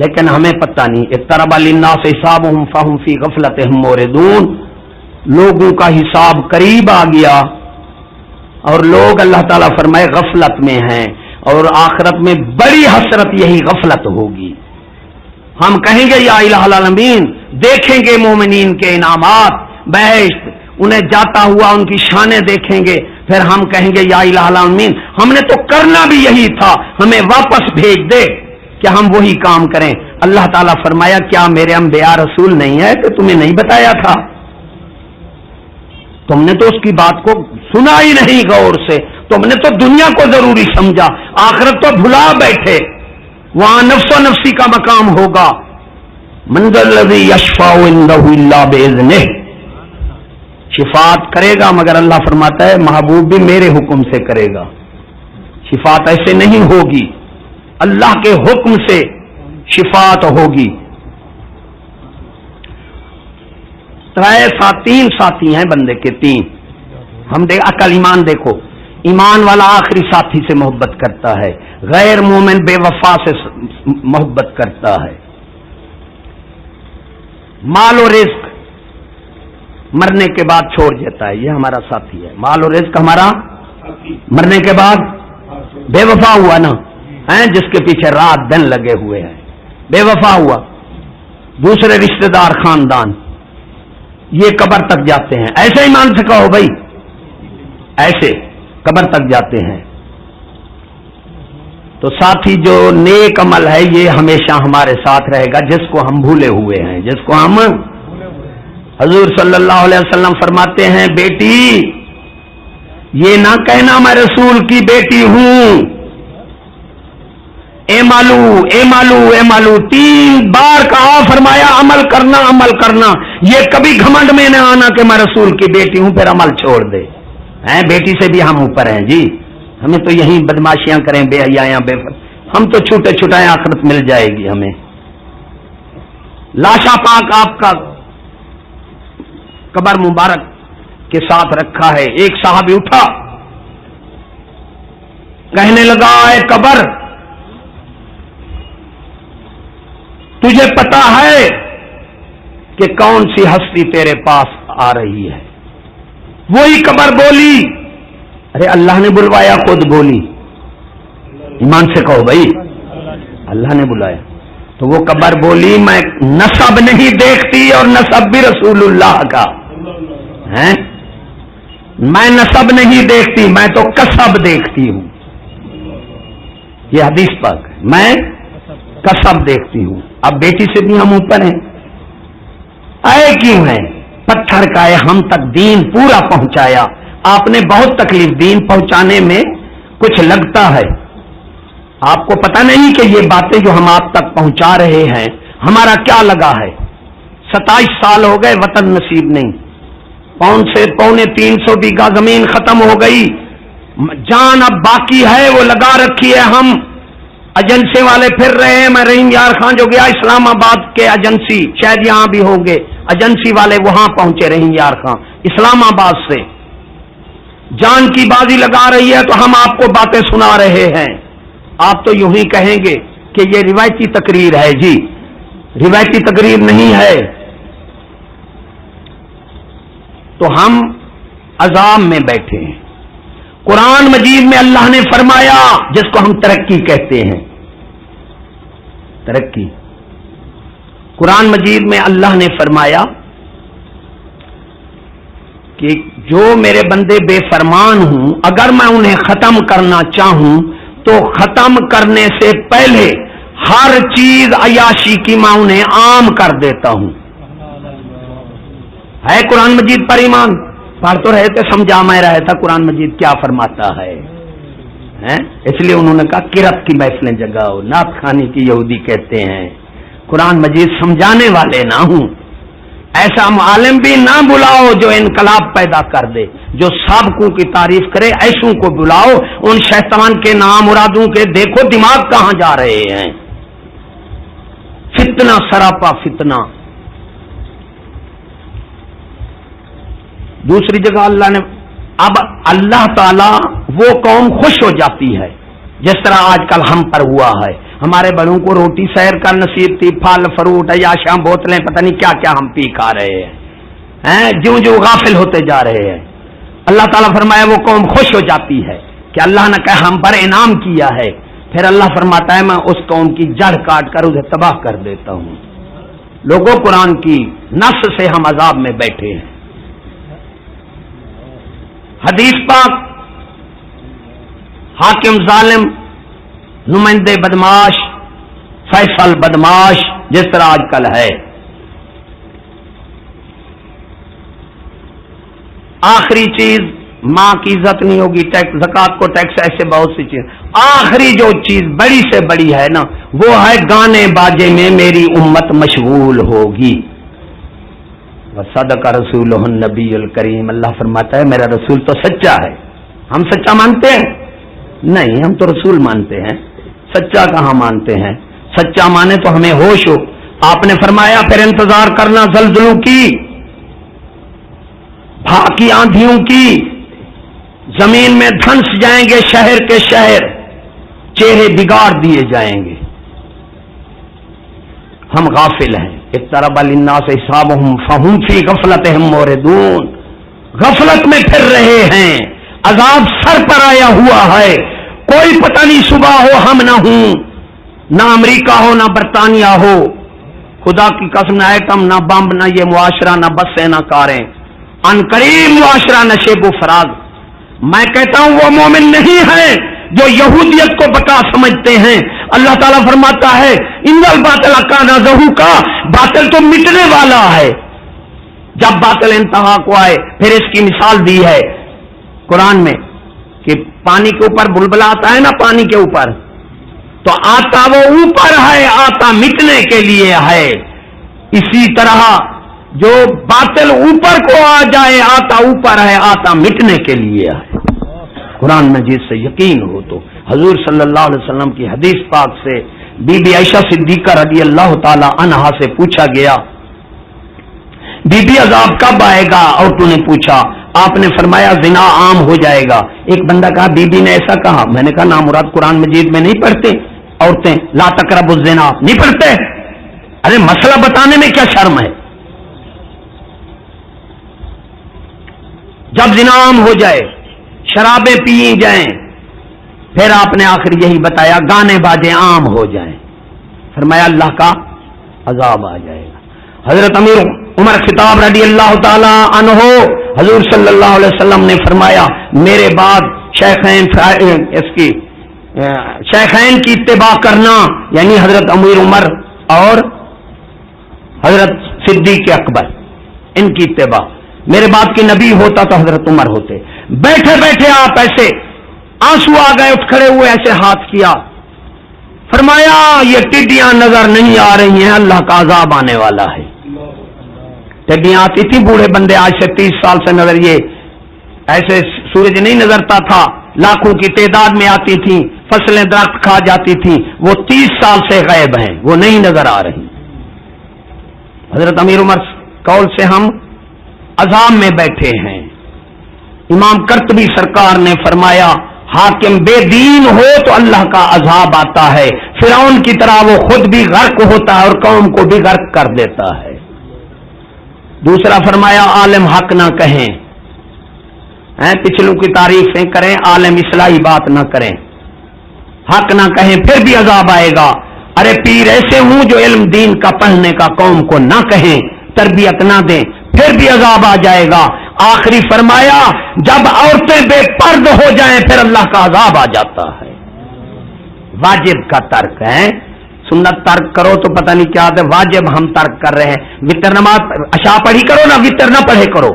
لیکن ہمیں پتہ نہیں۔ اقترب للناس حسابهم فهم فی غفلتهم موردون، لوگوں کا حساب قریب آ گیا اور لوگ اللہ تعالیٰ فرمائے غفلت میں ہیں، اور آخرت میں بڑی حسرت یہی غفلت ہوگی۔ ہم کہیں گے یا الہ العالمین، دیکھیں گے مومنین کے انعامات، بہشت، انہیں جاتا ہوا ان کی شانیں دیکھیں گے، پھر ہم کہیں گے یا الہ العالمین، ہم نے تو کرنا بھی یہی تھا، ہمیں واپس بھیج دے کہ ہم وہی کام کریں۔ اللہ تعالیٰ فرمایا کیا میرے انبیاء رسول نہیں ہے کہ تمہیں نہیں بتایا تھا؟ تم نے تو اس کی بات کو سنا ہی نہیں غور سے، تم نے تو دنیا کو ضروری سمجھا، آخرت تو بھلا بیٹھے۔ وہاں نفس و نفسی کا مقام ہوگا۔ من ذا الذی یشفع عندہ الا باذنہ، شفاعت کرے گا مگر اللہ فرماتا ہے محبوب بھی میرے حکم سے کرے گا۔ شفاعت ایسے نہیں ہوگی، اللہ کے حکم سے شفاعت ہوگی۔ تین ساتھی ہیں بندے کے، تین ہم عقل ایمان دیکھو، ایمان والا آخری ساتھی سے محبت کرتا ہے، غیر مومن بے وفا سے محبت کرتا ہے۔ مال و رزق مرنے کے بعد چھوڑ دیتا ہے، یہ ہمارا ساتھی ہے۔ مال و رزق ہمارا مرنے کے بعد بے وفا ہوا نا، جس کے پیچھے رات دن لگے ہوئے ہیں، بے وفا ہوا۔ دوسرے رشتہ دار، خاندان، یہ قبر تک جاتے ہیں۔ ایسے ایمان سے کہو بھائی، ایسے قبر تک جاتے ہیں۔ تو ساتھی جو نیک عمل ہے یہ ہمیشہ ہمارے ساتھ رہے گا، جس کو ہم بھولے ہوئے ہیں، جس کو ہم، حضور صلی اللہ علیہ وسلم فرماتے ہیں بیٹی یہ نہ کہنا میں رسول کی بیٹی ہوں، اے مالو 3 بار کہا، فرمایا عمل کرنا عمل کرنا، یہ کبھی گھمنڈ میں نہ آنا کہ میں رسول کی بیٹی ہوں پھر عمل چھوڑ دے۔ بیٹی سے بھی ہم اوپر ہیں جی، ہمیں تو یہیں بدماشیاں کریں، بے حیاں ہم تو چھوٹے چھوٹائیں، آخرت مل جائے گی ہمیں۔ لاشا پاک آپ کا قبر مبارک کے ساتھ رکھا ہے۔ ایک صحابی اٹھا، کہنے لگا اے قبر تجھے پتا ہے کہ کون سی ہستی تیرے پاس آ رہی ہے؟ وہی قبر بولی، ارے اللہ نے بلوایا، خود بولی، ایمان سے کہو بھائی، اللہ نے بلایا۔ تو وہ قبر بولی میں نسب نہیں دیکھتی، اور نسب بھی رسول اللہ کا ہے، میں نسب نہیں دیکھتی، میں تو کسب دیکھتی ہوں۔ یہ حدیث پاک ہے، میں کسب دیکھتی ہوں۔ اب بیٹی سے بھی ہم اوپر ہیں، آئے کیوں ہیں؟ پتھر کا ہے، ہم تک دین پورا پہنچایا، آپ نے بہت تکلیف، دین پہنچانے میں کچھ لگتا ہے، آپ کو پتہ نہیں کہ یہ باتیں جو ہم آپ تک پہنچا رہے ہیں ہمارا کیا لگا ہے۔ 27 سال ہو گئے، وطن نصیب نہیں، 350 بیگھہ زمین ختم ہو گئی، جان اب باقی ہے وہ لگا رکھی ہے، ہم ایجنسی والے پھر رہے ہیں۔ میں رحیم یار خان جو گیا اسلام آباد کے ایجنسی، شاید یہاں بھی ہوں گے ایجنسی والے، وہاں پہنچے رحیم یار خان اسلام آباد سے، جان کی بازی لگا رہی ہے، تو ہم آپ کو باتیں سنا رہے ہیں، آپ تو یوں ہی کہیں گے کہ یہ روایتی تقریر ہے۔ جی روایتی تقریر نہیں ہے۔ تو ہم عذاب میں بیٹھے ہیں۔ قرآن مجید میں اللہ نے فرمایا، جس کو ہم ترقی کہتے ہیں، ترقی، قرآن مجید میں اللہ نے فرمایا کہ جو میرے بندے بے فرمان ہوں، اگر میں انہیں ختم کرنا چاہوں تو ختم کرنے سے پہلے ہر چیز عیاشی کی میں انہیں عام کر دیتا ہوں۔ ہے قرآن مجید پر ایمان؟ پڑھ تو رہے تھے، سمجھا میں رہا تھا قرآن مجید کیا فرماتا ہے، اس لیے انہوں نے کہا کرت کی محفلیں جگاؤ، نعت خوانی کی یہودی کہتے ہیں، قرآن مجید سمجھانے والے نہ ہوں، ایسا عالم بھی نہ بلاؤ جو انقلاب پیدا کر دے، جو سابقوں کی تعریف کرے، ایسوں کو بلاؤ۔ ان شیطان کے نام مرادوں کے دیکھو دماغ کہاں جا رہے ہیں، فتنہ سراپا فتنہ۔ دوسری جگہ اللہ نے، اب اللہ تعالی وہ قوم خوش ہو جاتی ہے جس طرح آج کل ہم پر ہوا ہے۔ ہمارے بڑوں کو روٹی سیر کا نصیب تھی، پھل فروٹ عیاشیاں بوتلیں پتہ نہیں کیا کیا ہم پی کھا رہے ہیں، جو جو غافل ہوتے جا رہے ہیں۔ اللہ تعالیٰ فرمایا وہ قوم خوش ہو جاتی ہے کہ اللہ نے کہا ہم پر انعام کیا ہے، پھر اللہ فرماتا ہے میں اس قوم کی جڑ کاٹ کر اسے تباہ کر دیتا ہوں۔ لوگوں قرآن کی نص سے ہم عذاب میں بیٹھے ہیں۔ حدیث پاک، حاکم ظالم، نمائندے بدماش، فیصل بدماش جس طرح آج کل ہے۔ آخری چیز ماں کی عزت نہیں ہوگی، ٹیکس زکات کو ٹیکس، ایسے بہت سی چیز۔ آخری جو چیز بڑی سے بڑی ہے نا وہ ہے گانے باجے میں میری امت مشغول ہوگی۔ وصدق رسولہ النبی الکریم، اللہ فرماتا ہے میرا رسول تو سچا ہے۔ ہم سچا مانتے ہیں؟ نہیں، ہم تو رسول مانتے ہیں، سچا کہاں مانتے ہیں؟ سچا مانے تو ہمیں ہوش ہو۔ آپ نے فرمایا پھر انتظار کرنا زلزلوں کی، بھاکی آندھیوں کی، زمین میں دھنس جائیں گے شہر کے شہر، چہرے بگاڑ دیے جائیں گے۔ ہم غافل ہیں۔ اقترب للناس حسابهم فهم فی غفلتهم موردون، غفلت میں پھر رہے ہیں، عذاب سر پر آیا ہوا ہے، کوئی پتہ نہیں صبح ہو ہم نہ ہوں، نہ امریکہ ہو نہ برطانیہ ہو، خدا کی قسم نہ ایٹم نہ بم نہ یہ معاشرہ نہ بسیں نہ کاریں، ان قریب معاشرہ نشیب و فراز۔ میں کہتا ہوں وہ مومن نہیں ہے جو یہودیت کو بقا سمجھتے ہیں۔ اللہ تعالیٰ فرماتا ہے ان الباطل کان زہوقا، باطل تو مٹنے والا ہے۔ جب باطل انتہا کو آئے، پھر اس کی مثال دی ہے قرآن میں کہ پانی کے اوپر بلبلا آتا ہے نا، پانی کے اوپر تو آتا وہ اوپر ہے، آتا مٹنے کے لیے ہے۔ اسی طرح جو باطل اوپر کو آ جائے، آتا اوپر ہے، آتا مٹنے کے لیے ہے۔ قرآن مجید سے یقین ہو تو حضور صلی اللہ علیہ وسلم کی حدیث پاک سے بی بی عائشہ صدیقہ رضی اللہ تعالی عنہا سے پوچھا گیا بی بی عذاب کب آئے گا، اور تو نے پوچھا، آپ نے فرمایا زنا عام ہو جائے گا۔ ایک بندہ کہا بی بی نے ایسا کہا، میں نے کہا نامراد قرآن مجید میں نہیں پڑھتے عورتیں لا تقربوا الزنا نہیں پڑھتے؟ ارے مسئلہ بتانے میں کیا شرم ہے؟ جب زنا عام ہو جائے، شرابیں پی جائیں، پھر آپ نے آخر یہی بتایا گانے باجے عام ہو جائیں، فرمایا اللہ کا عذاب آ جائے گا۔ حضرت امیر عمر خطاب رضی اللہ تعالی عنہ، حضور صلی اللہ علیہ وسلم نے فرمایا میرے بعد شیخین کی اتباع کرنا، یعنی حضرت امیر عمر اور حضرت صدیق اکبر، ان کی اتباع۔ میرے بعد کے نبی ہوتا تو حضرت عمر ہوتے۔ بیٹھے بیٹھے آپ ایسے آنسو آ گئے، اٹھ کھڑے ہوئے، ایسے ہاتھ کیا، فرمایا یہ ٹڈیاں نظر نہیں آ رہی ہیں، اللہ کا عذاب آنے والا ہے۔ ٹڈیاں آتی تھی بوڑھے بندے، آج سے 30 سال سے نظر یہ ایسے سورج نہیں نظرتا تھا، لاکھوں کی تعداد میں آتی تھی، فصلیں درخت کھا جاتی تھی، وہ 30 سال سے غائب ہیں، وہ نہیں نظر آ رہی۔ حضرت امیر عمر قول سے ہم عذاب میں بیٹھے ہیں۔ امام قرطبی سرکار نے فرمایا حاکم بے دین ہو تو اللہ کا عذاب آتا ہے، فرعون کی طرح وہ خود بھی غرق ہوتا ہے اور قوم کو بھی غرق کر دیتا ہے۔ دوسرا فرمایا عالم حق نہ کہیں، پچھلوں کی تعریفیں کریں، عالم اصلاحی بات نہ کریں، حق نہ کہیں پھر بھی عذاب آئے گا۔ ارے پیر ایسے ہوں جو علم دین کا پڑھنے کا قوم کو نہ کہیں، تربیت نہ دیں، پھر بھی عذاب آ جائے گا۔ آخری فرمایا جب عورتیں بے پرد ہو جائیں پھر اللہ کا عذاب آ جاتا ہے۔ واجب کا ترک ہے، سنت ترک کرو تو پتہ نہیں کیا ہے، واجب ہم ترک کر رہے ہیں۔ وتر نماز عشاء پڑھی کرو نا، وتر نہ پڑھے کرو۔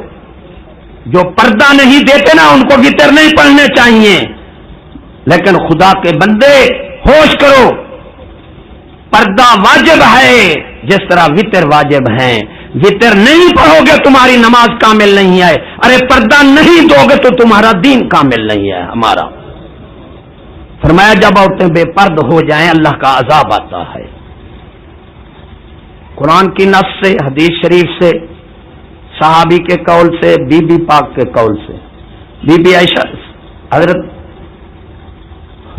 جو پردہ نہیں دیتے نا ان کو وتر نہیں پڑھنے چاہیے، لیکن خدا کے بندے ہوش کرو، پردہ واجب ہے جس طرح وتر واجب ہیں۔ وتر نہیں پڑھو گے تمہاری نماز کامل نہیں ہے، ارے پردہ نہیں دو گے تو تمہارا دین کامل نہیں ہے ہمارا۔ فرمایا جب عورتیں بے پرد ہو جائیں اللہ کا عذاب آتا ہے۔ قرآن کی نص سے، حدیث شریف سے، صحابی کے قول سے، بی بی پاک کے قول سے، بی بی عائشہ حضرت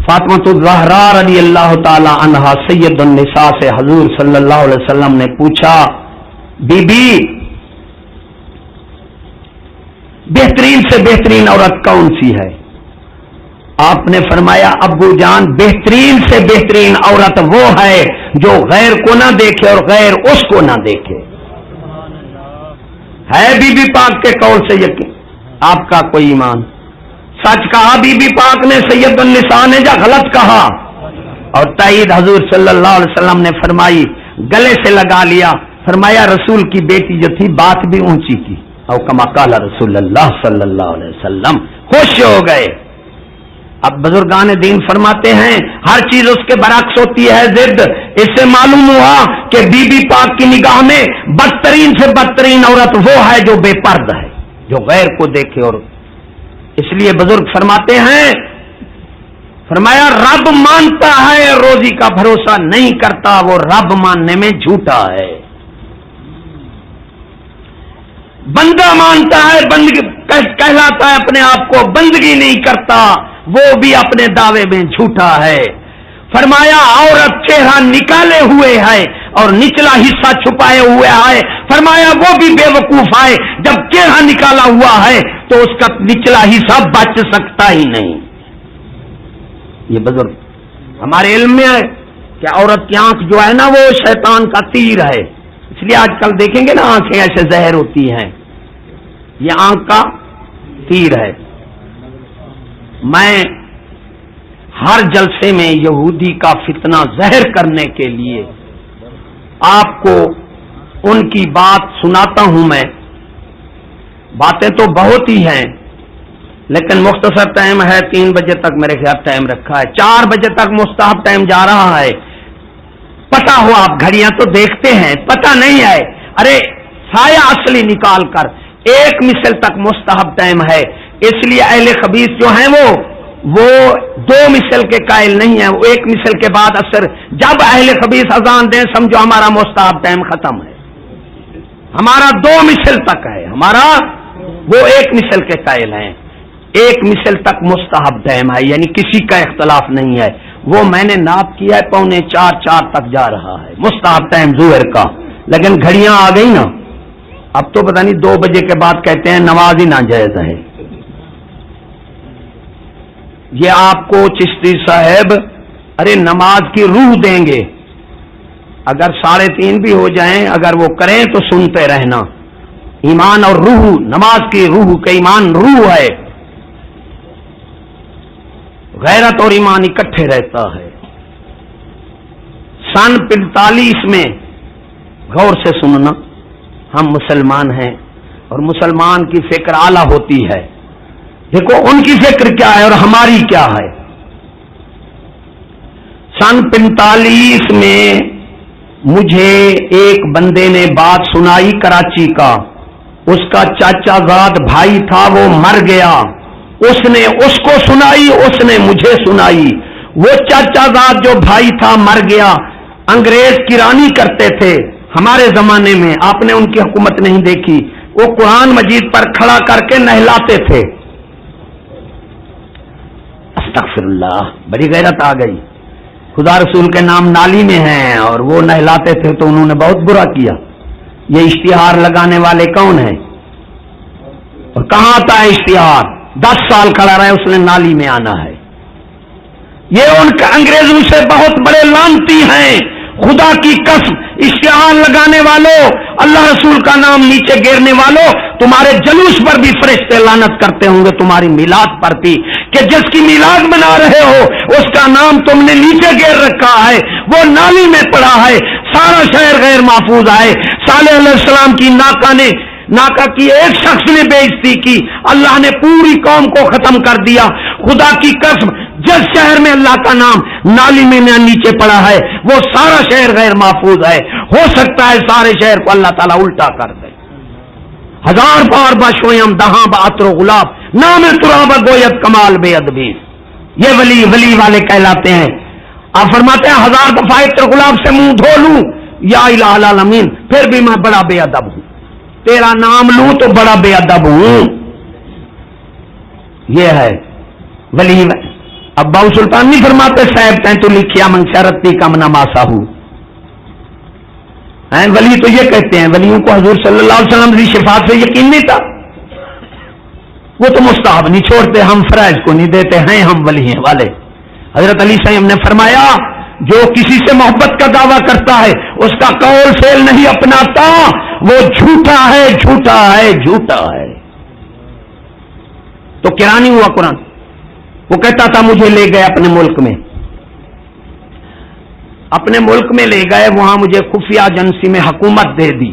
فاطمہ الزہرا رضی اللہ تعالی عنہا سید النساء سے حضور صلی اللہ علیہ وسلم نے پوچھا، بی بی بہترین سے بہترین عورت کون سی ہے؟ آپ نے فرمایا ابو جان بہترین سے بہترین عورت وہ ہے جو غیر کو نہ دیکھے اور غیر اس کو نہ دیکھے۔ ہے بی بی پاک کے قول سے یقین آپ کا کوئی ایمان؟ سچ کہا بی بی پاک نے سید النساء نے یا غلط کہا؟ اور تائید حضور صلی اللہ علیہ وسلم نے فرمائی، گلے سے لگا لیا، فرمایا رسول کی بیٹی جو تھی بات بھی اونچی کی، اور کما قال رسول اللہ صلی اللہ علیہ وسلم، خوش ہو گئے۔ اب بزرگان دین فرماتے ہیں ہر چیز اس کے برعکس ہوتی ہے ضد، اس سے معلوم ہوا کہ بی بی پاک کی نگاہ میں بدترین سے بدترین عورت وہ ہے جو بے پرد ہے، جو غیر کو دیکھے۔ اور اس لیے بزرگ فرماتے ہیں، فرمایا رب مانتا ہے روزی کا بھروسہ نہیں کرتا، وہ رب ماننے میں جھوٹا ہے۔ بندہ مانتا ہے، بندگی کہلاتا ہے اپنے آپ کو، بندگی نہیں کرتا، وہ بھی اپنے دعوے میں جھوٹا ہے۔ فرمایا عورت چہرہ نکالے ہوئے ہے اور نچلا حصہ چھپائے ہوئے ہے، فرمایا وہ بھی بے وقوف ہے، جب چہرہ نکالا ہوا ہے تو اس کا نچلا حصہ بچ سکتا ہی نہیں۔ یہ بزرگ ہمارے علم میں ہے کہ عورت کی آنکھ جو ہے نا وہ شیطان کا تیر ہے، اس لیے آج کل دیکھیں گے نا آنکھیں ایسے زہر ہوتی ہیں، یہ آنکھ کا تیر ہے۔ میں ہر جلسے میں یہودی کا فتنہ زہر کرنے کے لیے آپ کو ان کی بات سناتا ہوں۔ میں باتیں تو بہت ہی ہیں لیکن مختصر ٹائم ہے، 3 بجے تک میرے خیال ٹائم رکھا ہے، 4 بجے تک مستحب ٹائم جا رہا ہے۔ پتا ہو آپ گھڑیاں تو دیکھتے ہیں، پتا نہیں ہے، ارے سایہ اصلی نکال کر 1 مثل تک مستحب ٹائم ہے، اس لیے اہل خبیث جو ہیں وہ 2 مثل کے قائل نہیں ہیں، وہ 1 مثل کے بعد اثر جب اہل خبیث اذان دیں سمجھو ہمارا مستحب ٹائم ختم ہے، ہمارا 2 مثل تک ہے، ہمارا وہ 1 مثل کے قائل ہیں، 1 مثل تک مستحب ٹائم ہے، یعنی کسی کا اختلاف نہیں ہے، وہ میں نے ناپ کیا ہے 3:45 تک جا رہا ہے مستحب ٹائم ظہر کا، لیکن گھڑیاں آ گئی نا، اب تو پتہ نہیں 2 بجے کے بعد کہتے ہیں نماز ہی ناجائز ہے۔ یہ آپ کو چشتی صاحب ارے نماز کی روح دیں گے، اگر 3:30 بھی ہو جائیں اگر وہ کریں تو سنتے رہنا۔ ایمان اور روح، نماز کی روح کا ایمان روح ہے، غیرت اور ایمان اکٹھے رہتا ہے۔ 45 میں غور سے سننا، ہم مسلمان ہیں اور مسلمان کی فکر اعلیٰ ہوتی ہے، دیکھو ان کی فکر کیا ہے اور ہماری کیا ہے۔ 45 میں مجھے ایک بندے نے بات سنائی کراچی کا، اس کا چاچا زاد بھائی تھا وہ مر گیا، اس نے اس کو سنائی، اس نے مجھے سنائی۔ وہ چاچا زاد جو بھائی تھا مر گیا، انگریز کی رانی کرتے تھے ہمارے زمانے میں، آپ نے ان کی حکومت نہیں دیکھی، وہ قرآن مجید پر کھڑا کر کے نہلاتے تھے، استغفر اللہ، بڑی غیرت آ گئی، خدا رسول کے نام نالی میں ہیں اور وہ نہلاتے تھے تو انہوں نے بہت برا کیا۔ یہ اشتہار لگانے والے کون ہیں اور کہاں آتا ہے اشتہار؟ 10 سال کھڑا رہے اس نے نالی میں آنا ہے۔ یہ ان کے انگریزوں سے بہت بڑے لعنتی ہیں، خدا کی قسم، اشتہار لگانے والوں، اللہ رسول کا نام نیچے گرنے والوں، تمہارے جلوس پر بھی فرشتے لعنت کرتے ہوں گے تمہاری میلاد پر بھی، کہ جس کی میلاد منا رہے ہو اس کا نام تم نے نیچے گر رکھا ہے، وہ نالی میں پڑا ہے، سارا شہر غیر محفوظ ہے۔ صالح علیہ السلام کی ناکا کی ایک شخص نے بے عزتی کی، اللہ نے پوری قوم کو ختم کر دیا۔ خدا کی قسم، جس شہر میں اللہ کا نام نالی میں نیچے پڑا ہے وہ سارا شہر غیر محفوظ ہے۔ ہو سکتا ہے سارے شہر کو اللہ تعالیٰ الٹا کر دے. 1000 بار بشویم دہاں بعطر و غلاب نام تراب گویت کمال بے ادبی. یہ ولی والے کہلاتے ہیں. آپ فرماتے ہیں 1000 دفعہ عطر گلاب سے منہ دھو لوں یا الہ العالمین پھر بھی میں بڑا بے ادب ہوں. تیرا نام لوں تو بڑا بے ادب ہوں. یہ ہے ولی. ابا سلطان نہیں فرماتے صاحب تین تو لکھیا من شرطی کم نماسا ہوں. ولی تو یہ کہتے ہیں ولیوں کو حضور صلی اللہ علیہ وسلم کی شفاعت سے یقین نہیں تھا. وہ تو مستحب نہیں چھوڑتے, ہم فرائض کو نہیں دیتے ہیں, ہم ولی ہیں والے. حضرت علی صاحب نے فرمایا جو کسی سے محبت کا دعویٰ کرتا ہے اس کا قول فعل نہیں اپناتا وہ جھوٹا ہے, جھوٹا ہے, جھوٹا ہے. تو کیا نہیں ہوا قرآن. وہ کہتا تھا مجھے لے گئے اپنے ملک میں, اپنے ملک میں لے گئے, وہاں مجھے خفیہ ایجنسی میں حکومت دے دی.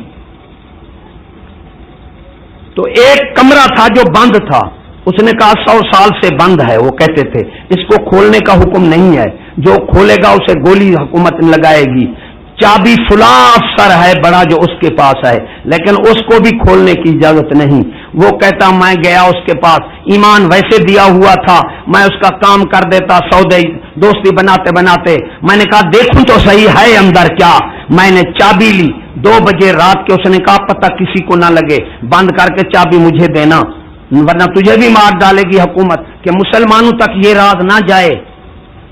تو ایک کمرہ تھا جو بند تھا, اس نے کہا 100 سال سے بند ہے. وہ کہتے تھے اس کو کھولنے کا حکم نہیں ہے, جو کھولے گا اسے گولی حکومت لگائے گی. چابی فلاں افسر ہے بڑا جو اس کے پاس ہے, لیکن اس کو بھی کھولنے کی اجازت نہیں. وہ کہتا میں گیا اس کے پاس, ایمان ویسے دیا ہوا تھا, میں اس کا کام کر دیتا سودے دوستی بناتے بناتے. میں نے کہا دیکھوں تو صحیح ہے اندر کیا. میں نے چابی لی 2 بجے رات کے. اس نے کہا پتہ کسی کو نہ لگے, بند کر کے چابی مجھے دینا ورنہ تجھے بھی مار ڈالے گی حکومت, کہ مسلمانوں تک یہ راز نہ جائے,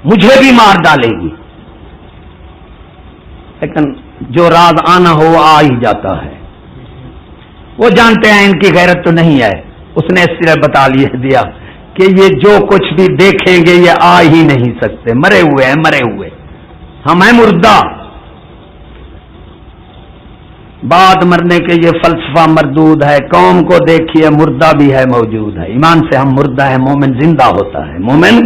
مجھے بھی مار ڈالے گی. لیکن جو راز آنا ہو آ ہی جاتا ہے. وہ جانتے ہیں ان کی غیرت تو نہیں ہے. اس نے اس طرح بتا دیا کہ یہ جو کچھ بھی دیکھیں گے یہ آ ہی نہیں سکتے, مرے ہوئے ہیں, مرے ہوئے ہم ہیں مردہ. بعد مرنے کے یہ فلسفہ مردود ہے. قوم کو دیکھیے مردہ بھی ہے موجود ہے. ایمان سے ہم مردہ ہے, مومن زندہ ہوتا ہے, مومن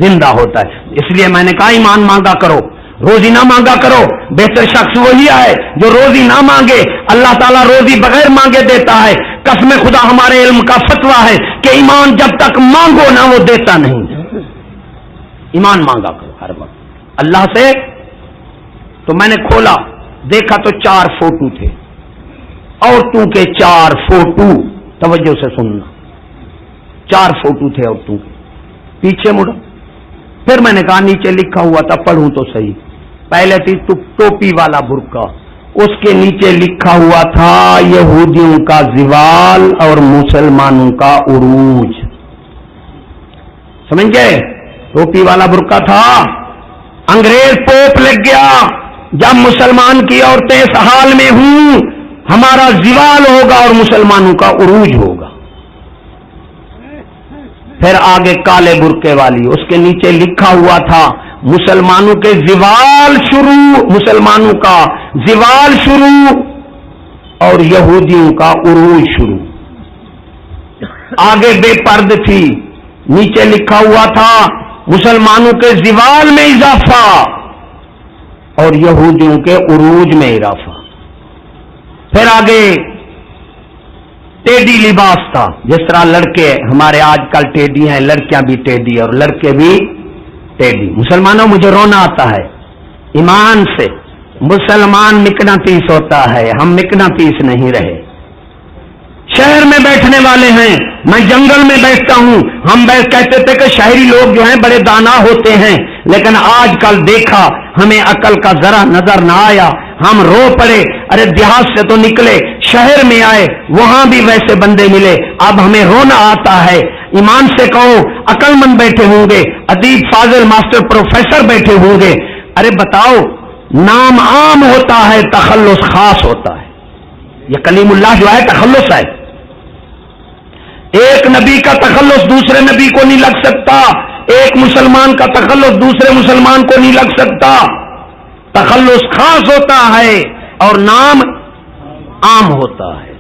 زندہ ہوتا ہے. اس لیے میں نے کہا ایمان مانگا کرو, روزی نہ مانگا کرو. بہتر شخص وہی ہے جو روزی نہ مانگے. اللہ تعالیٰ روزی بغیر مانگے دیتا ہے. قسم خدا ہمارے علم کا فتویٰ ہے کہ ایمان جب تک مانگو نہ وہ دیتا نہیں. ایمان مانگا کرو ہر وقت اللہ سے. تو میں نے کھولا دیکھا تو 4 فوٹو تھے, عورتوں کے 4 فوٹو. توجہ سے سننا, 4 فوٹو تھے عورتوں کے. پیچھے مڑا, پھر میں نے کہا نیچے لکھا ہوا تھا پڑھوں تو صحیح. پہلے تھی ٹوپی والا برقع, اس کے نیچے لکھا ہوا تھا یہودیوں کا زوال اور مسلمانوں کا عروج. سمجھ گئے؟ ٹوپی والا برقع تھا. انگریز پوپ لگ گیا جب مسلمان کی عورتیں اس حال میں ہوں ہمارا زوال ہوگا اور مسلمانوں کا عروج ہوگا. پھر آگے کالے برقعے والی, اس کے نیچے لکھا ہوا تھا مسلمانوں کے زوال شروع, مسلمانوں کا زوال شروع اور یہودیوں کا عروج شروع. آگے بے پرد تھی, نیچے لکھا ہوا تھا مسلمانوں کے زوال میں اضافہ اور یہودیوں کے عروج میں اضافہ. پھر آگے ٹیڈی لباس تھا, جس طرح لڑکے ہمارے آج کل ٹیڈی ہیں, لڑکیاں بھی ٹیڈی اور لڑکے بھی ٹیڈی. مسلمانوں مجھے رونا آتا ہے ایمان سے. مسلمان مقناطیس ہوتا ہے, ہم مقناطیس نہیں رہے. شہر میں بیٹھنے والے ہیں, میں جنگل میں بیٹھتا ہوں. ہم کہتے تھے کہ شہری لوگ جو ہیں بڑے دانا ہوتے ہیں, لیکن آج کل دیکھا ہمیں عقل کا ذرا نظر نہ آیا. ہم رو پڑے, ارے دیہات سے تو نکلے, شہر میں آئے, وہاں بھی ویسے بندے ملے. اب ہمیں رونا آتا ہے. ایمان سے کہو عقل مند بیٹھے ہوں گے, ادیب فاضل ماسٹر پروفیسر بیٹھے ہوں گے. ارے بتاؤ, نام عام ہوتا ہے, تخلص خاص ہوتا ہے. یہ کلیم اللہ جو ہے تخلص ہے. ایک نبی کا تخلص دوسرے نبی کو نہیں لگ سکتا, ایک مسلمان کا تخلص دوسرے مسلمان کو نہیں لگ سکتا. تخلص خاص ہوتا ہے اور نام عام ہوتا ہے.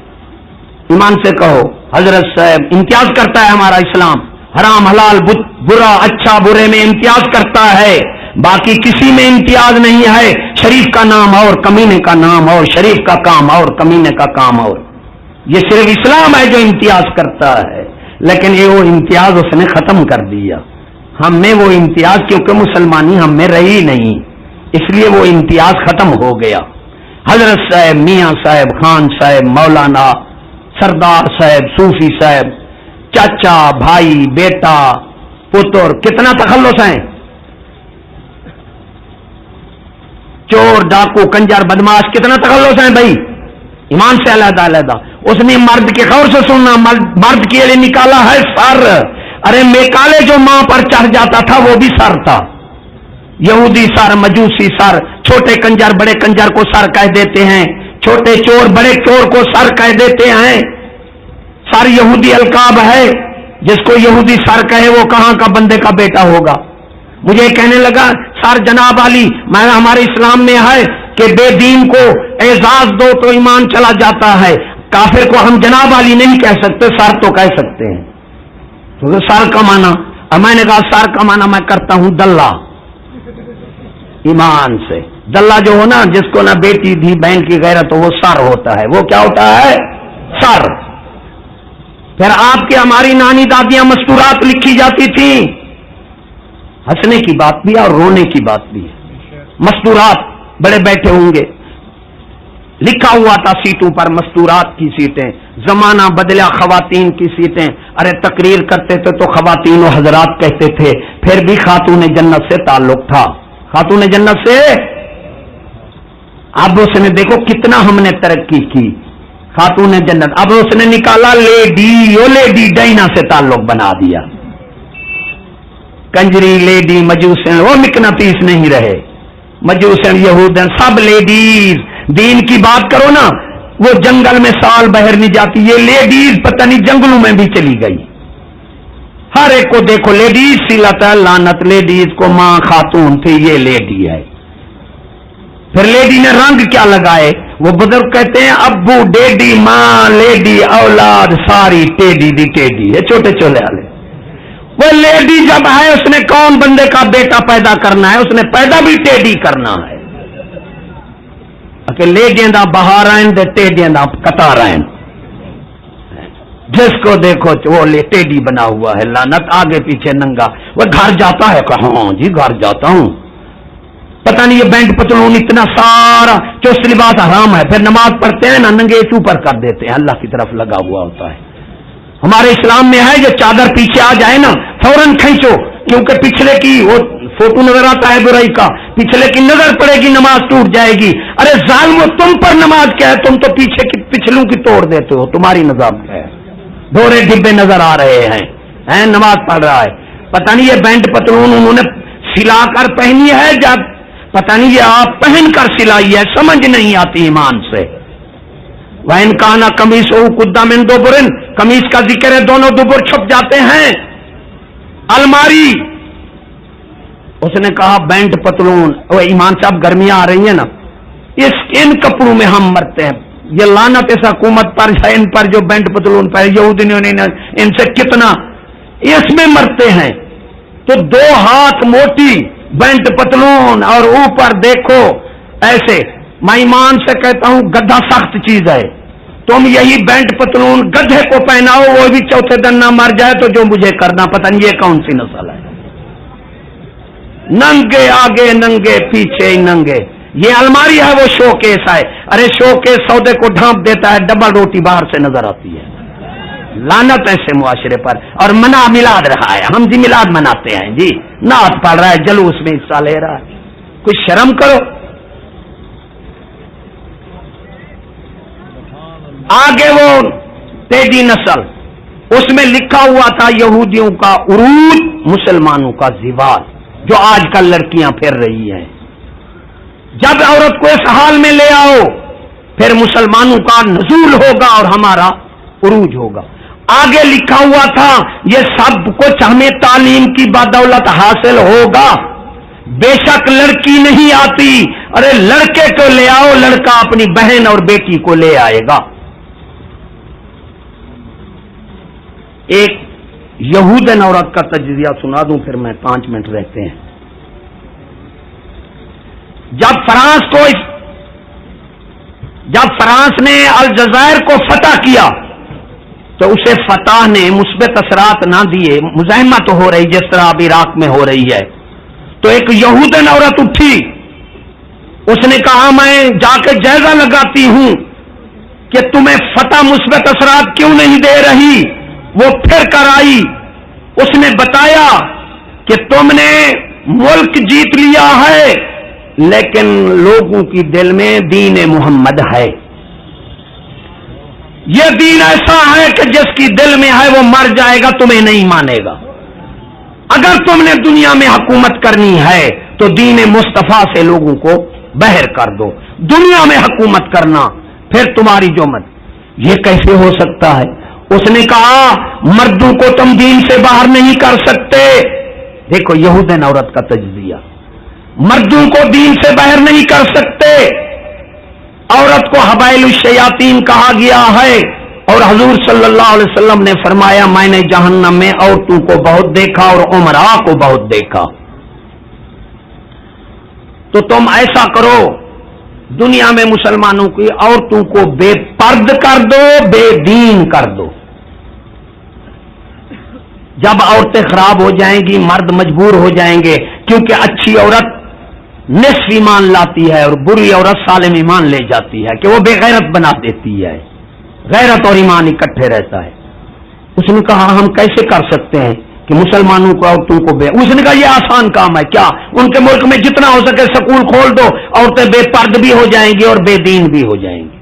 ایمان سے کہو حضرت صاحب امتیاز کرتا ہے ہمارا اسلام, حرام حلال برا اچھا برے میں امتیاز کرتا ہے, باقی کسی میں امتیاز نہیں ہے. شریف کا نام اور کمینے کا نام اور, شریف کا کام اور کمینے کا کام اور. یہ صرف اسلام ہے جو امتیاز کرتا ہے, لیکن یہ وہ امتیاز اس نے ختم کر دیا. ہم میں وہ امتیاز, کیونکہ مسلمانی ہم میں رہی نہیں, اس لیے وہ امتیاز ختم ہو گیا. حضرت صاحب، میاں صاحب، خان صاحب، مولانا، سردار صاحب، صوفی صاحب، چاچا، بھائی، بیٹا، پتر، کتنا تخلص ہیں. چور، ڈاکو، کنجر، بدماش، کتنا تخلص ہیں بھائی، ایمان سے علیحدہ علیحدہ. اس نے مرد کے خور سے سننا، مرد کے لیے نکالا ہے سر. ارے میکالے جو ماں پر چڑھ جاتا تھا وہ بھی سر تھا. یہودی سر، مجوسی سر، چھوٹے کنجر بڑے کنجر کو سر کہہ دیتے ہیں، چھوٹے چور بڑے چور کو سر کہہ دیتے ہیں. سر یہودی القاب ہے، جس کو یہودی سر کہے وہ کہاں کا بندے کا بیٹا ہوگا. مجھے کہنے لگا سر جناب علی، میں ہمارے اسلام میں ہے کہ بے دین کو اعزاز دو تو ایمان چلا جاتا ہے، کافر کو ہم جناب علی نہیں کہہ سکتے، سر تو کہہ سکتے ہیں. تو سر کا معنی، میں نے کہا سر کا معنی میں کرتا ہوں دلہ. ایمان سے دلہ جو ہو نا، جس کو نہ بیٹی دی بہن کی غیرت تو وہ سر ہوتا ہے. وہ کیا ہوتا ہے؟ سر. پھر آپ کے ہماری نانی دادیاں مستورات لکھی جاتی تھیں، ہنسنے کی بات بھی ہے اور رونے کی بات بھی ہے. مستورات بڑے بیٹھے ہوں گے، لکھا ہوا تھا سیٹوں پر مستورات کی سیٹیں. زمانہ بدلا، خواتین کی سیٹیں. ارے تقریر کرتے تھے تو خواتین و حضرات کہتے تھے، پھر بھی خاتون جنت سے تعلق تھا. خاتون جنت سے. اب اس نے دیکھو کتنا ہم نے ترقی کی، خاتون جنت. اب اس نے نکالا لیڈی، وہ لیڈی ڈائنا سے تعلق بنا دیا. کنجری، لیڈی، مجوسن، وہ مقناطیس نہیں رہے. مجوسن، یہودن، سب لیڈیز. دین کی بات کرو نا، وہ جنگل میں سال بہر نہیں جاتی، یہ لیڈیز پتہ نہیں جنگلوں میں بھی چلی گئی. ہر ایک کو دیکھو لیڈیز سی لتا ہے، لعنت. لیڈیز کو ماں خاتون تھی، یہ لیڈی ہے. پھر لیڈی نے رنگ کیا لگائے؟ وہ بزرگ کہتے ہیں ابو ڈیڈی ماں لیڈی اولاد ساری ٹیڈی دی ٹیڈی ہے. چھوٹے چولے والے. وہ لیڈی جب ہے اس نے کون بندے کا بیٹا پیدا کرنا ہے، اس نے پیدا بھی ٹیڈی کرنا ہے. کہ لیڈیاں دا بہار آئیں دے ٹیڈیاں دا کتار آئیں. جس کو دیکھو وہ ٹیڈی بنا ہوا ہے، لعنت. آگے پیچھے ننگا. وہ گھر جاتا ہے کہ ہاں جی گھر جاتا ہوں. پتہ نہیں یہ بینڈ پتلون اتنا سارا چست لباس حرام ہے. پھر نماز پڑھتے ہیں نا ننگے اوپر کر دیتے ہیں، اللہ کی طرف لگا ہوا ہوتا ہے. ہمارے اسلام میں ہے جو چادر پیچھے آ جائے نا فوراً کھینچو، کیونکہ پچھلے کی وہ فوٹو نظر آتا ہے برائی کا، پچھلے کی نظر پڑے گی نماز ٹوٹ جائے گی. ارے ظالمو، تم پر نماز کیا ہے؟ تم تو پیچھے کی پچھلوں کی توڑ دیتے ہو. تمہاری نظام کیا ہے؟ دورے ڈبے نظر آ رہے ہیں، نماز پڑھ رہا ہے. پتہ نہیں یہ بینڈ پتلون انہوں نے سلا کر پہنی ہے، جب پتہ نہیں یہ آپ پہن کر سلائی ہے، سمجھ نہیں آتی ایمان سے. وَإِنْ كَانَ قَمِيصُهُ قُدَّ مِنْ دُبُرٍ، قمیص کا ذکر ہے، دونوں دبر چھپ جاتے ہیں. الماری. اس نے کہا بینڈ پتلون. وہ ایمان صاحب گرمیاں آ رہی ہیں نا، ان کپڑوں میں ہم مرتے ہیں. یہ لعنت اس حکومت پر ہے، ان پر جو بینڈ پتلون پہ یہودیوں نے ان سے کتنا اس میں مرتے ہیں. تو 2 ہاتھ موٹی بینڈ پتلون اور اوپر دیکھو ایسے. میں ایمان سے کہتا ہوں گدھا سخت چیز ہے. تم یہی بینڈ پتلون گدھے کو پہناؤ، وہ بھی چوتھے دن نہ مر جائے تو جو مجھے کرنا. پتہ نہیں یہ کون سی نسل ہے؟ ننگے آگے ننگے پیچھے ننگے. یہ الماری ہے، وہ شو کیس ہے. ارے شو کیس سودے کو ڈھانپ دیتا ہے، ڈبل روٹی باہر سے نظر آتی ہے. لعنت ایسے معاشرے پر. اور منا میلاد رہا ہے، ہم جی میلاد مناتے ہیں جی، نعت پڑھ رہا ہے، جلوس میں حصہ لے رہا ہے. کچھ شرم کرو. آگے وہ تیجی نسل، اس میں لکھا ہوا تھا یہودیوں کا عروج، مسلمانوں کا زوال، جو آج کل لڑکیاں پھر رہی ہیں. جب عورت کو اس حال میں لے آؤ پھر مسلمانوں کا نزول ہوگا اور ہمارا عروج ہوگا. آگے لکھا ہوا تھا یہ سب کچھ ہمیں تعلیم کی بدولت حاصل ہوگا. بے شک لڑکی نہیں آتی، ارے لڑکے کو لے آؤ، لڑکا اپنی بہن اور بیٹی کو لے آئے گا. ایک یہودن عورت کا تجزیہ سنا دوں پھر میں 5 منٹ رہتے ہیں. جب فرانس نے الجزائر کو فتح کیا تو اسے فتح نے مثبت اثرات نہ دیے. مزاحمت ہو رہی جس طرح اب عراق میں ہو رہی ہے. تو ایک یہودن عورت اٹھی اس نے کہا میں جا کے جائزہ لگاتی ہوں کہ تمہیں فتح مثبت اثرات کیوں نہیں دے رہی. وہ پھر کر آئی. اس نے بتایا کہ تم نے ملک جیت لیا ہے لیکن لوگوں کی دل میں دین محمد ہے. یہ دین ایسا ہے کہ جس کی دل میں ہے وہ مر جائے گا, تمہیں نہیں مانے گا. اگر تم نے دنیا میں حکومت کرنی ہے تو دین مصطفیٰ سے لوگوں کو بہر کر دو. دنیا میں حکومت کرنا پھر تمہاری جو مت. یہ کیسے ہو سکتا ہے؟ اس نے کہا مردوں کو تم دین سے باہر نہیں کر سکتے. دیکھو یہودین عورت کا تجزیہ. مردوں کو دین سے باہر نہیں کر سکتے. عورت کو حبائل الشیاطین کہا گیا ہے اور حضور صلی اللہ علیہ وسلم نے فرمایا میں نے جہنم میں عورتوں کو بہت دیکھا اور عمراء کو بہت دیکھا. تو تم ایسا کرو دنیا میں مسلمانوں کی عورتوں کو بے پرد کر دو, بے دین کر دو. جب عورتیں خراب ہو جائیں گی مرد مجبور ہو جائیں گے, کیونکہ اچھی عورت نصف ایمان لاتی ہے اور بری عورت سالم ایمان لے جاتی ہے کہ وہ بے غیرت بنا دیتی ہے. غیرت اور ایمان اکٹھے رہتا ہے. اس نے کہا ہم کیسے کر سکتے ہیں کہ مسلمانوں کو عورتوں کو بے. اس نے کہا یہ آسان کام ہے. کیا ان کے ملک میں جتنا ہو سکے سکول کھول دو, عورتیں بے پرد بھی ہو جائیں گی اور بے دین بھی ہو جائیں گی.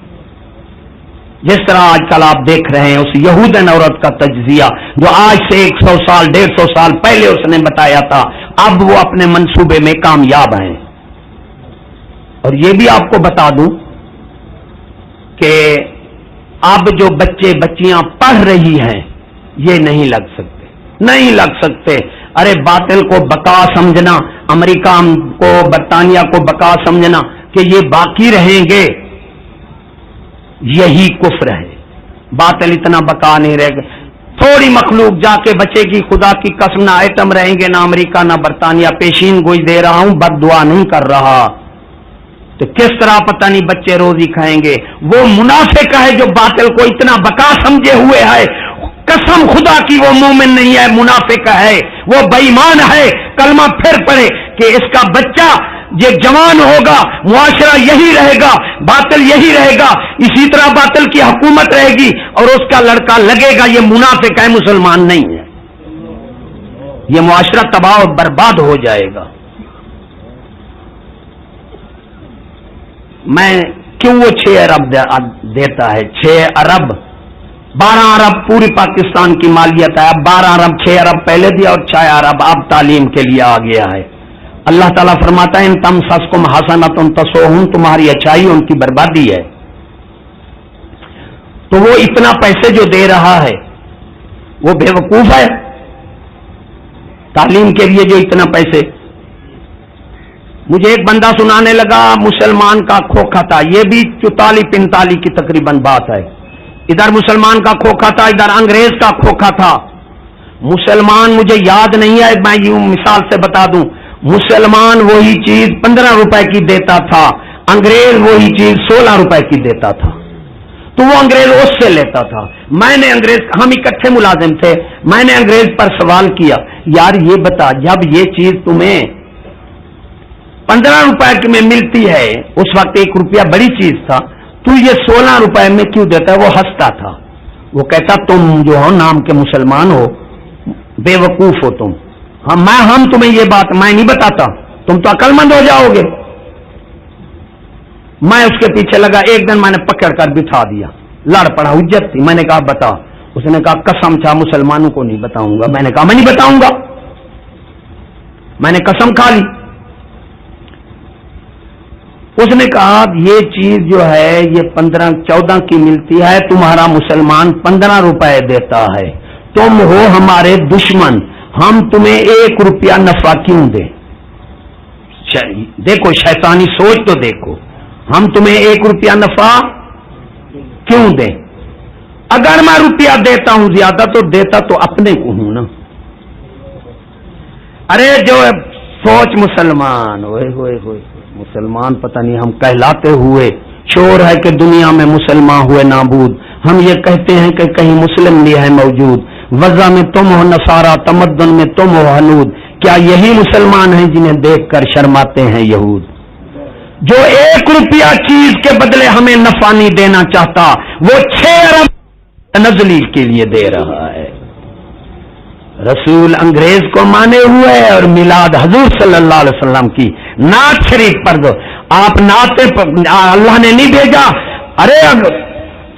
جس طرح آج کل آپ دیکھ رہے ہیں اس یہودین عورت کا تجزیہ جو آج سے 100 سال 150 سال پہلے اس نے بتایا تھا, اب وہ اپنے منصوبے میں کامیاب ہیں. اور یہ بھی آپ کو بتا دوں کہ اب جو بچے بچیاں پڑھ رہی ہیں یہ نہیں لگ سکتے, نہیں لگ سکتے. ارے باطل کو بقا سمجھنا, امریکہ کو برطانیہ کو بقا سمجھنا کہ یہ باقی رہیں گے, یہی کفر ہے. باطل اتنا بقا نہیں رہے گا. تھوڑی مخلوق جا کے بچے کی, خدا کی قسم نہ ایٹم رہیں گے نہ امریکہ نہ برطانیہ. پیشین گوئی دے رہا ہوں, بد دعا نہیں کر رہا. تو کس طرح پتہ نہیں بچے روزی کھائیں گے. وہ منافق ہے جو باطل کو اتنا بقا سمجھے ہوئے ہے. قسم خدا کی وہ مومن نہیں ہے, منافق ہے, وہ بے ایمان ہے. کلمہ پھر پڑھے کہ اس کا بچہ یہ جوان ہوگا, معاشرہ یہی رہے گا, باطل یہی رہے گا, اسی طرح باطل کی حکومت رہے گی اور اس کا لڑکا لگے گا. یہ منافق ہے, مسلمان نہیں ہے. یہ معاشرہ تباہ و برباد ہو جائے گا. میں کیوں وہ 6 ارب دیتا ہے؟ 6 ارب 12 ارب پوری پاکستان کی مالیت ہے. اب 12 ارب 6 ارب پہلے دیا اور 6 ارب اب تعلیم کے لیے آ گیا ہے. اللہ تعالیٰ فرماتا ہے ان تمسسکم حسنۃ تسؤہم, تمہاری اچھائی ان کی بربادی ہے. تو وہ اتنا پیسے جو دے رہا ہے وہ بے وقوف ہے تعلیم کے لیے جو اتنا پیسے. مجھے ایک بندہ سنانے لگا مسلمان کا کھوکھا تھا. یہ بھی 44-45 کی تقریباً بات ہے. ادھر مسلمان کا کھوکھا تھا, ادھر انگریز کا کھوکھا تھا. مسلمان مجھے یاد نہیں ہے, میں یوں مثال سے بتا دوں, مسلمان وہی چیز 15 روپے کی دیتا تھا, انگریز وہی چیز 16 روپے کی دیتا تھا. تو وہ انگریز اس سے لیتا تھا. میں نے انگریز, ہم اکٹھے ملازم تھے, میں نے انگریز پر سوال کیا یار یہ بتا جب یہ چیز تمہیں 15 روپے میں ملتی ہے, اس وقت 1 روپیہ بڑی چیز تھا, تو یہ 16 روپے میں کیوں دیتا ہے؟ وہ ہنستا تھا. وہ کہتا تم جو ہو نام کے مسلمان ہو, بے وقوف ہو تم. ہم تمہیں یہ بات میں نہیں بتاتا, تم تو عقل مند ہو جاؤ گے. میں اس کے پیچھے لگا. ایک دن میں نے پکڑ کر بٹھا دیا, لڑ پڑا, حجت تھی. میں نے کہا بتا. اس نے کہا قسم تھا مسلمانوں کو نہیں بتاؤں گا. میں نے کہا میں نہیں بتاؤں گا. میں نے قسم کھا لی. اس نے کہا یہ چیز جو ہے یہ 15-14 کی ملتی ہے, تمہارا مسلمان 15 روپے دیتا ہے, تم ہو ہمارے دشمن, ہم تمہیں 1 روپیہ نفع کیوں دیں؟ دیکھو شیطانی سوچ تو دیکھو, ہم تمہیں 1 روپیہ نفع کیوں دیں؟ اگر میں روپیہ دیتا ہوں زیادہ تو دیتا تو اپنے کو ہوں نا. ارے جو سوچ مسلمان, ہوئے ہوئے ہوئے مسلمان پتہ نہیں ہم کہلاتے ہوئے شور ہے کہ دنیا میں مسلمان ہوئے نابود. ہم یہ کہتے ہیں کہ کہیں مسلم نہیں ہے موجود. وضع میں تم ہو نصارہ, تمدن میں تم ہو ہنود. کیا یہی مسلمان ہیں جنہیں دیکھ کر شرماتے ہیں یہود؟ جو 1 روپیہ چیز کے بدلے ہمیں نفع نہیں دینا چاہتا، وہ 6 ارب نزلی کے لیے دے رہا ہے۔ رسول انگریز کو مانے ہوئے اور میلاد حضور صلی اللہ علیہ وسلم کی نعت شریف پڑھ دو۔ آپ نعت اللہ نے نہیں بھیجا، ارے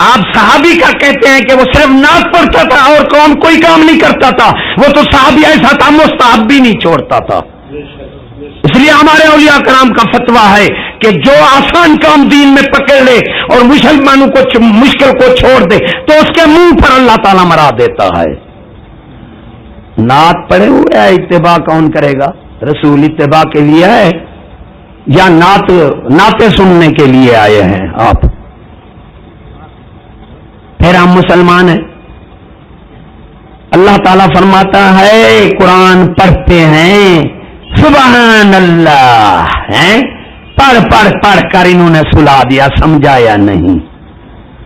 آپ صحابی کا کہتے ہیں کہ وہ صرف نعت پڑھتا تھا اور کوئی کام نہیں کرتا تھا، وہ تو صحابی ایسا تھا مستحب بھی نہیں چھوڑتا تھا۔ اس لیے ہمارے اولیاء کرام کا فتویٰ ہے کہ جو آسان کام دین میں پکڑ لے اور مسلمانوں کو مشکل کو چھوڑ دے تو اس کے منہ پر اللہ تعالیٰ مرا دیتا ہے۔ نعت پڑھے ہوئے ہے، اتباع کون کرے گا؟ رسول اتباع کے لیے ہے یا نعتیں سننے کے لیے آئے ہیں آپ؟ پھر ہم مسلمان ہیں۔ اللہ تعالیٰ فرماتا ہے قرآن پڑھتے ہیں، سبحان اللہ، ہیں پڑھ کر انہوں نے سلا دیا، سمجھایا نہیں۔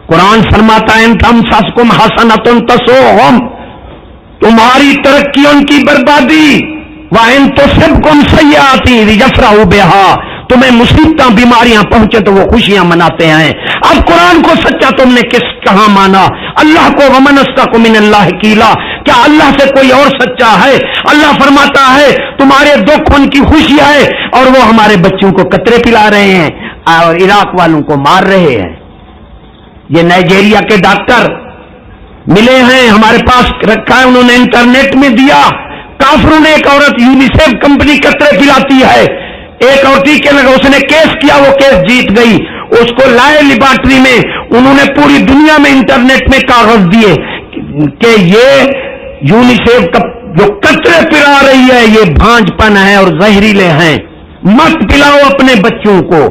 قرآن فرماتا ہے تمسسکم حسنۃ تسؤہم، تمہاری ترقی ان کی بربادی، وَإِن تُصِبْكُمْ سَيِّئَةٌ يَفْرَحُوا بِهَا، تمہیں مصیبتیں بیماریاں پہنچے تو وہ خوشیاں مناتے ہیں۔ اب قرآن کو سچا تم نے کہاں مانا؟ اللہ کو وَمَنْ أَصْدَقُ مِنَ اللَّهِ قِيلًا، کیا اللہ سے کوئی اور سچا ہے؟ اللہ فرماتا ہے تمہارے دکھ ان کی خوشی ہے، اور وہ ہمارے بچوں کو قطرے پلا رہے ہیں اور عراق والوں کو مار رہے ہیں۔ یہ نائجیریا کے ڈاکٹر ملے ہیں، ہمارے پاس رکھا ہے، انہوں نے انٹرنیٹ میں دیا، کافروں نے ایک عورت یونیسیف کمپنی قطرے پلاتی ہے، ایک عورت کے لگا اس نے کیس کیا، وہ کیس جیت گئی، اس کو لائے لیبارٹری میں، انہوں نے پوری دنیا میں انٹرنیٹ میں کاغذ دیے کہ یہ یونیسیف جو قطرے پلا رہی ہے یہ بھانج پن ہے اور زہریلے ہیں، مت پلاؤ اپنے بچوں کو۔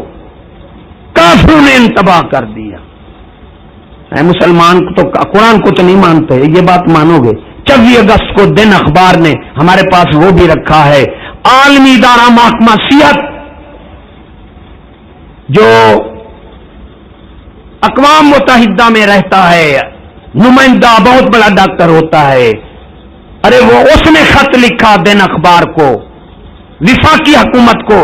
کافروں نے انتباہ کر دیا۔ اے مسلمان تو قرآن کو تو نہیں مانتے، یہ بات مانو گے؟ 24 اگست کو دن اخبار نے ہمارے پاس وہ بھی رکھا ہے، عالمی ادارہ محکمہ صحت جو اقوام متحدہ میں رہتا ہے، نمائندہ بہت بڑا ڈاکٹر ہوتا ہے، ارے وہ اس نے خط لکھا دن اخبار کو، وفاقی حکومت کو،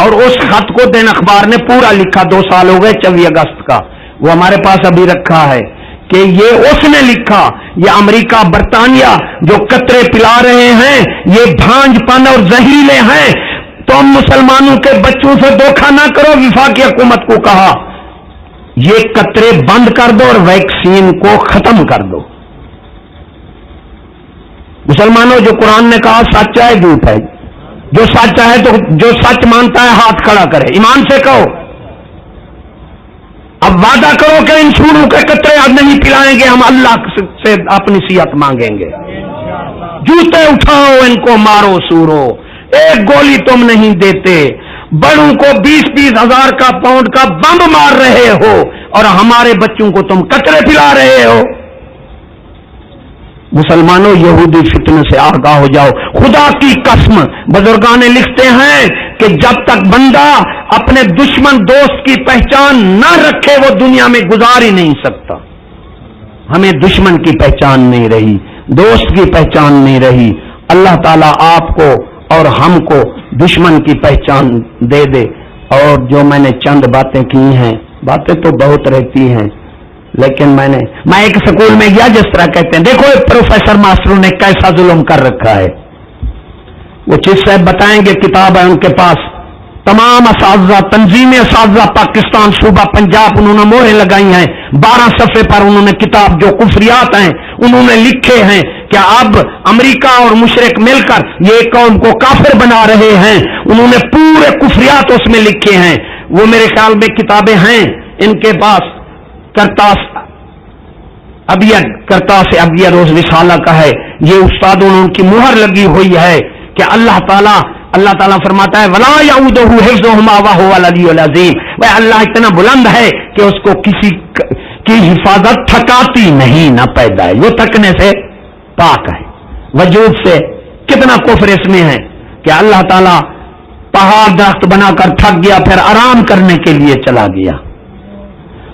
اور اس خط کو دن اخبار نے پورا لکھا، 2 سال ہو گئے 24 اگست کا، وہ ہمارے پاس ابھی رکھا ہے کہ یہ اس نے لکھا، یہ امریکہ برطانیہ جو قطرے پلا رہے ہیں یہ بھانج پن اور زہریلے ہیں، تم مسلمانوں کے بچوں سے دھوکہ نہ کرو۔ وفاقی حکومت کو کہا یہ قطرے بند کر دو اور ویکسین کو ختم کر دو۔ مسلمانوں جو قرآن نے کہا سچ ہے جھوٹ ہے؟ جو سچ ہے تو جو سچ مانتا ہے ہاتھ کھڑا کرے، ایمان سے کہو۔ اب وعدہ کرو کہ ان سوروں کے قطرے اب نہیں پلائیں گے، ہم اللہ سے اپنی صحت مانگیں گے۔ جوتے اٹھاؤ، ان کو مارو سورو، ایک گولی تم نہیں دیتے، بڑوں کو 20-20 ہزار کا پاؤنڈ کا بم مار رہے ہو اور ہمارے بچوں کو تم قطرے پلا رہے ہو۔ مسلمانوں یہودی فتنے سے آگاہ ہو جاؤ، خدا کی قسم بزرگان لکھتے ہیں کہ جب تک بندہ اپنے دشمن دوست کی پہچان نہ رکھے وہ دنیا میں گزار ہی نہیں سکتا۔ ہمیں دشمن کی پہچان نہیں رہی، دوست کی پہچان نہیں رہی، اللہ تعالیٰ آپ کو اور ہم کو دشمن کی پہچان دے دے۔ اور جو میں نے چند باتیں کی ہیں، باتیں تو بہت رہتی ہیں، لیکن میں ایک سکول میں گیا، جس طرح کہتے ہیں دیکھو ایک پروفیسر ماسٹروں نے کیسا ظلم کر رکھا ہے، وہ چیز صاحب بتائیں گے، کتاب ہے ان کے پاس، تمام اساتذہ، تنظیم اساتذہ پاکستان صوبہ پنجاب، انہوں نے مہریں لگائی ہیں، 12 صفحے پر انہوں نے کتاب جو کفریات ہیں انہوں نے لکھے ہیں کہ اب امریکہ اور مشرق مل کر یہ قوم کو کافر بنا رہے ہیں، انہوں نے پورے کفریات اس میں لکھے ہیں۔ وہ میرے خیال میں کتابیں ہیں ان کے پاس، کرتاس ابیہ روز رسالہ کا ہے، یہ استادوں نے ان کی مہر لگی ہوئی ہے کہ اللہ تعالیٰ فرماتا ہے وَلَا يَعُودُهُ حِفْظُهُمَا وَهُوَ الْعَلِيُّ الْعَظِيمُ، وہ اللہ اتنا بلند ہے کہ اس کو کسی کی حفاظت تھکاتی نہیں، نہ پیدا ہے، وہ تھکنے سے پاک ہے۔ وجود سے کتنا کفر اس میں ہے کہ اللہ تعالیٰ پہاڑ درخت بنا کر تھک گیا، پھر آرام کرنے کے لیے چلا گیا،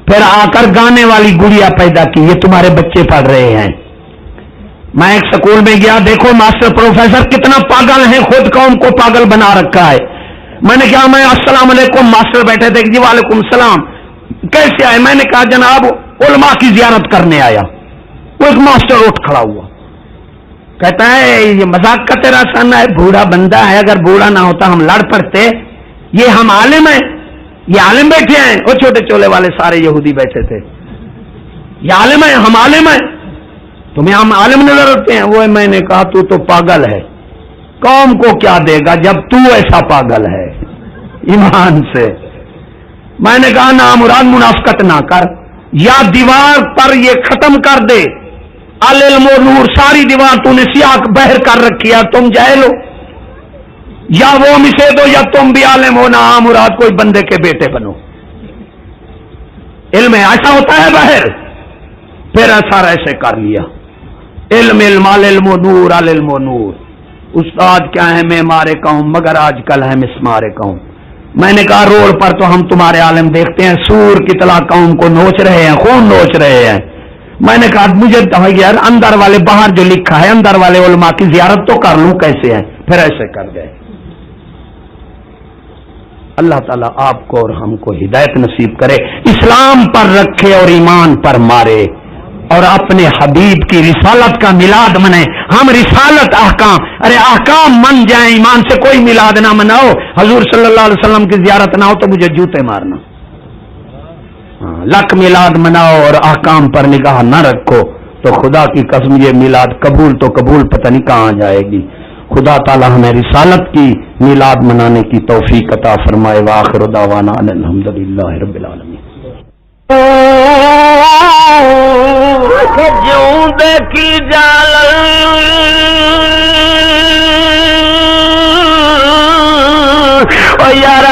پھر آ کر گانے والی گڑیا پیدا کی، یہ تمہارے بچے پڑھ رہے ہیں۔ میں ایک سکول میں گیا، دیکھو ماسٹر پروفیسر کتنا پاگل ہیں، خود قوم کو پاگل بنا رکھا ہے۔ میں نے کہا میں السلام علیکم، ماسٹر بیٹھے تھے جی وعلیکم السلام، کیسے آئے؟ میں نے کہا جناب علماء کی زیارت کرنے آیا۔ وہ ایک ماسٹر اٹھ کھڑا ہوا، کہتا ہے یہ مذاق کا تیرا سن ہے، بوڑھا بندہ ہے، اگر بوڑھا نہ ہوتا ہم لڑ پڑتے، یہ ہم عالم ہیں، یہ عالم بیٹھے ہیں۔ وہ چھوٹے چولے والے سارے یہودی بیٹھے تھے، یہ عالم ہیں، ہم عالم ہیں، تمہیں ہم عالم نظر ہوتے ہیں؟ وہ میں نے کہا تو پاگل ہے، قوم کو کیا دے گا جب تو ایسا پاگل ہے ایمان سے۔ میں نے کہا نا مراد منافقت نہ کر، یا دیوار پر یہ ختم کر دے العلم و نور، ساری دیوار تو نے سیاہ بہر کر رکھی ہے، تم جاہل ہو، یا وہ مشے دو یا تم بھی عالم ہو، نہ مراد کوئی بندے کے بیٹے بنو۔ علم ایسا ہوتا ہے بہر، پھر ایسا ایسے کر لیا، علم العلم و نور العلم و نور۔ استاد کیا ہے معمار قوم مگر آج کل ہے مسمار قوم۔ میں نے کہا روڈ پر تو ہم تمہارے عالم دیکھتے ہیں، سور کی طرح قوم کو نوچ رہے ہیں، خون نوچ رہے ہیں۔ میں نے کہا مجھے یار اندر والے باہر جو لکھا ہے اندر والے علماء کی زیارت تو کر لوں کیسے ہے؟ پھر ایسے کر گئے۔ اللہ تعالیٰ آپ کو اور ہم کو ہدایت نصیب کرے، اسلام پر رکھے اور ایمان پر مارے، اور اپنے حبیب کی رسالت کا میلاد منائے۔ ہم رسالت احکام، ارے احکام من جائیں، ایمان سے کوئی میلاد نہ مناؤ، حضور صلی اللہ علیہ وسلم کی زیارت نہ ہو تو مجھے جوتے مارنا۔ لکھ میلاد مناؤ اور احکام پر نگاہ نہ رکھو تو خدا کی قسم یہ میلاد قبول تو قبول پتہ نہیں کہاں جائے گی۔ خدا تعالی ہمیں رسالت کی میلاد منانے کی توفیق عطا فرمائے۔ وآخر دعوانا ان الحمدللہ رب العالمین۔ جوں کی جال او یار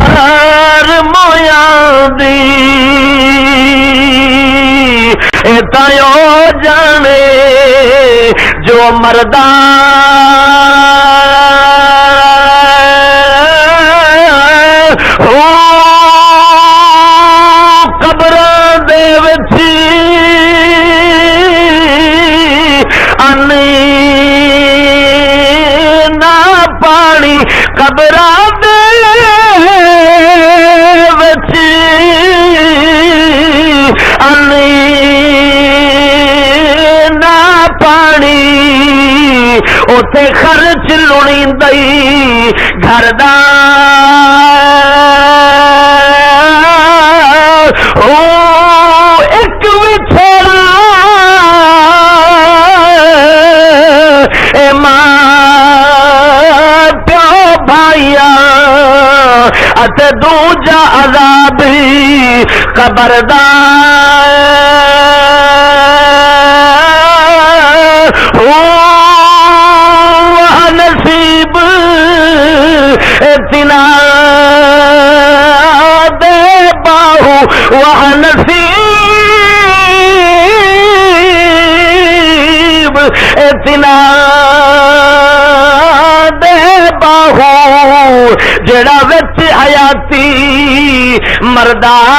سار مویا دی تایو جانے جو مردان قبر دے وچ انی نہ پانی، قبر دے وچ انی نہ پانی، اوتھے خرچ لونی دئی گھر دا ایک وچھڑا اے ماں پیو بھائیا اتے دوجا عذاب قبر دا نصیب اتنا دے باہو وہ نصیب اتنا دے باہو جڑا وچ حیاتی مردان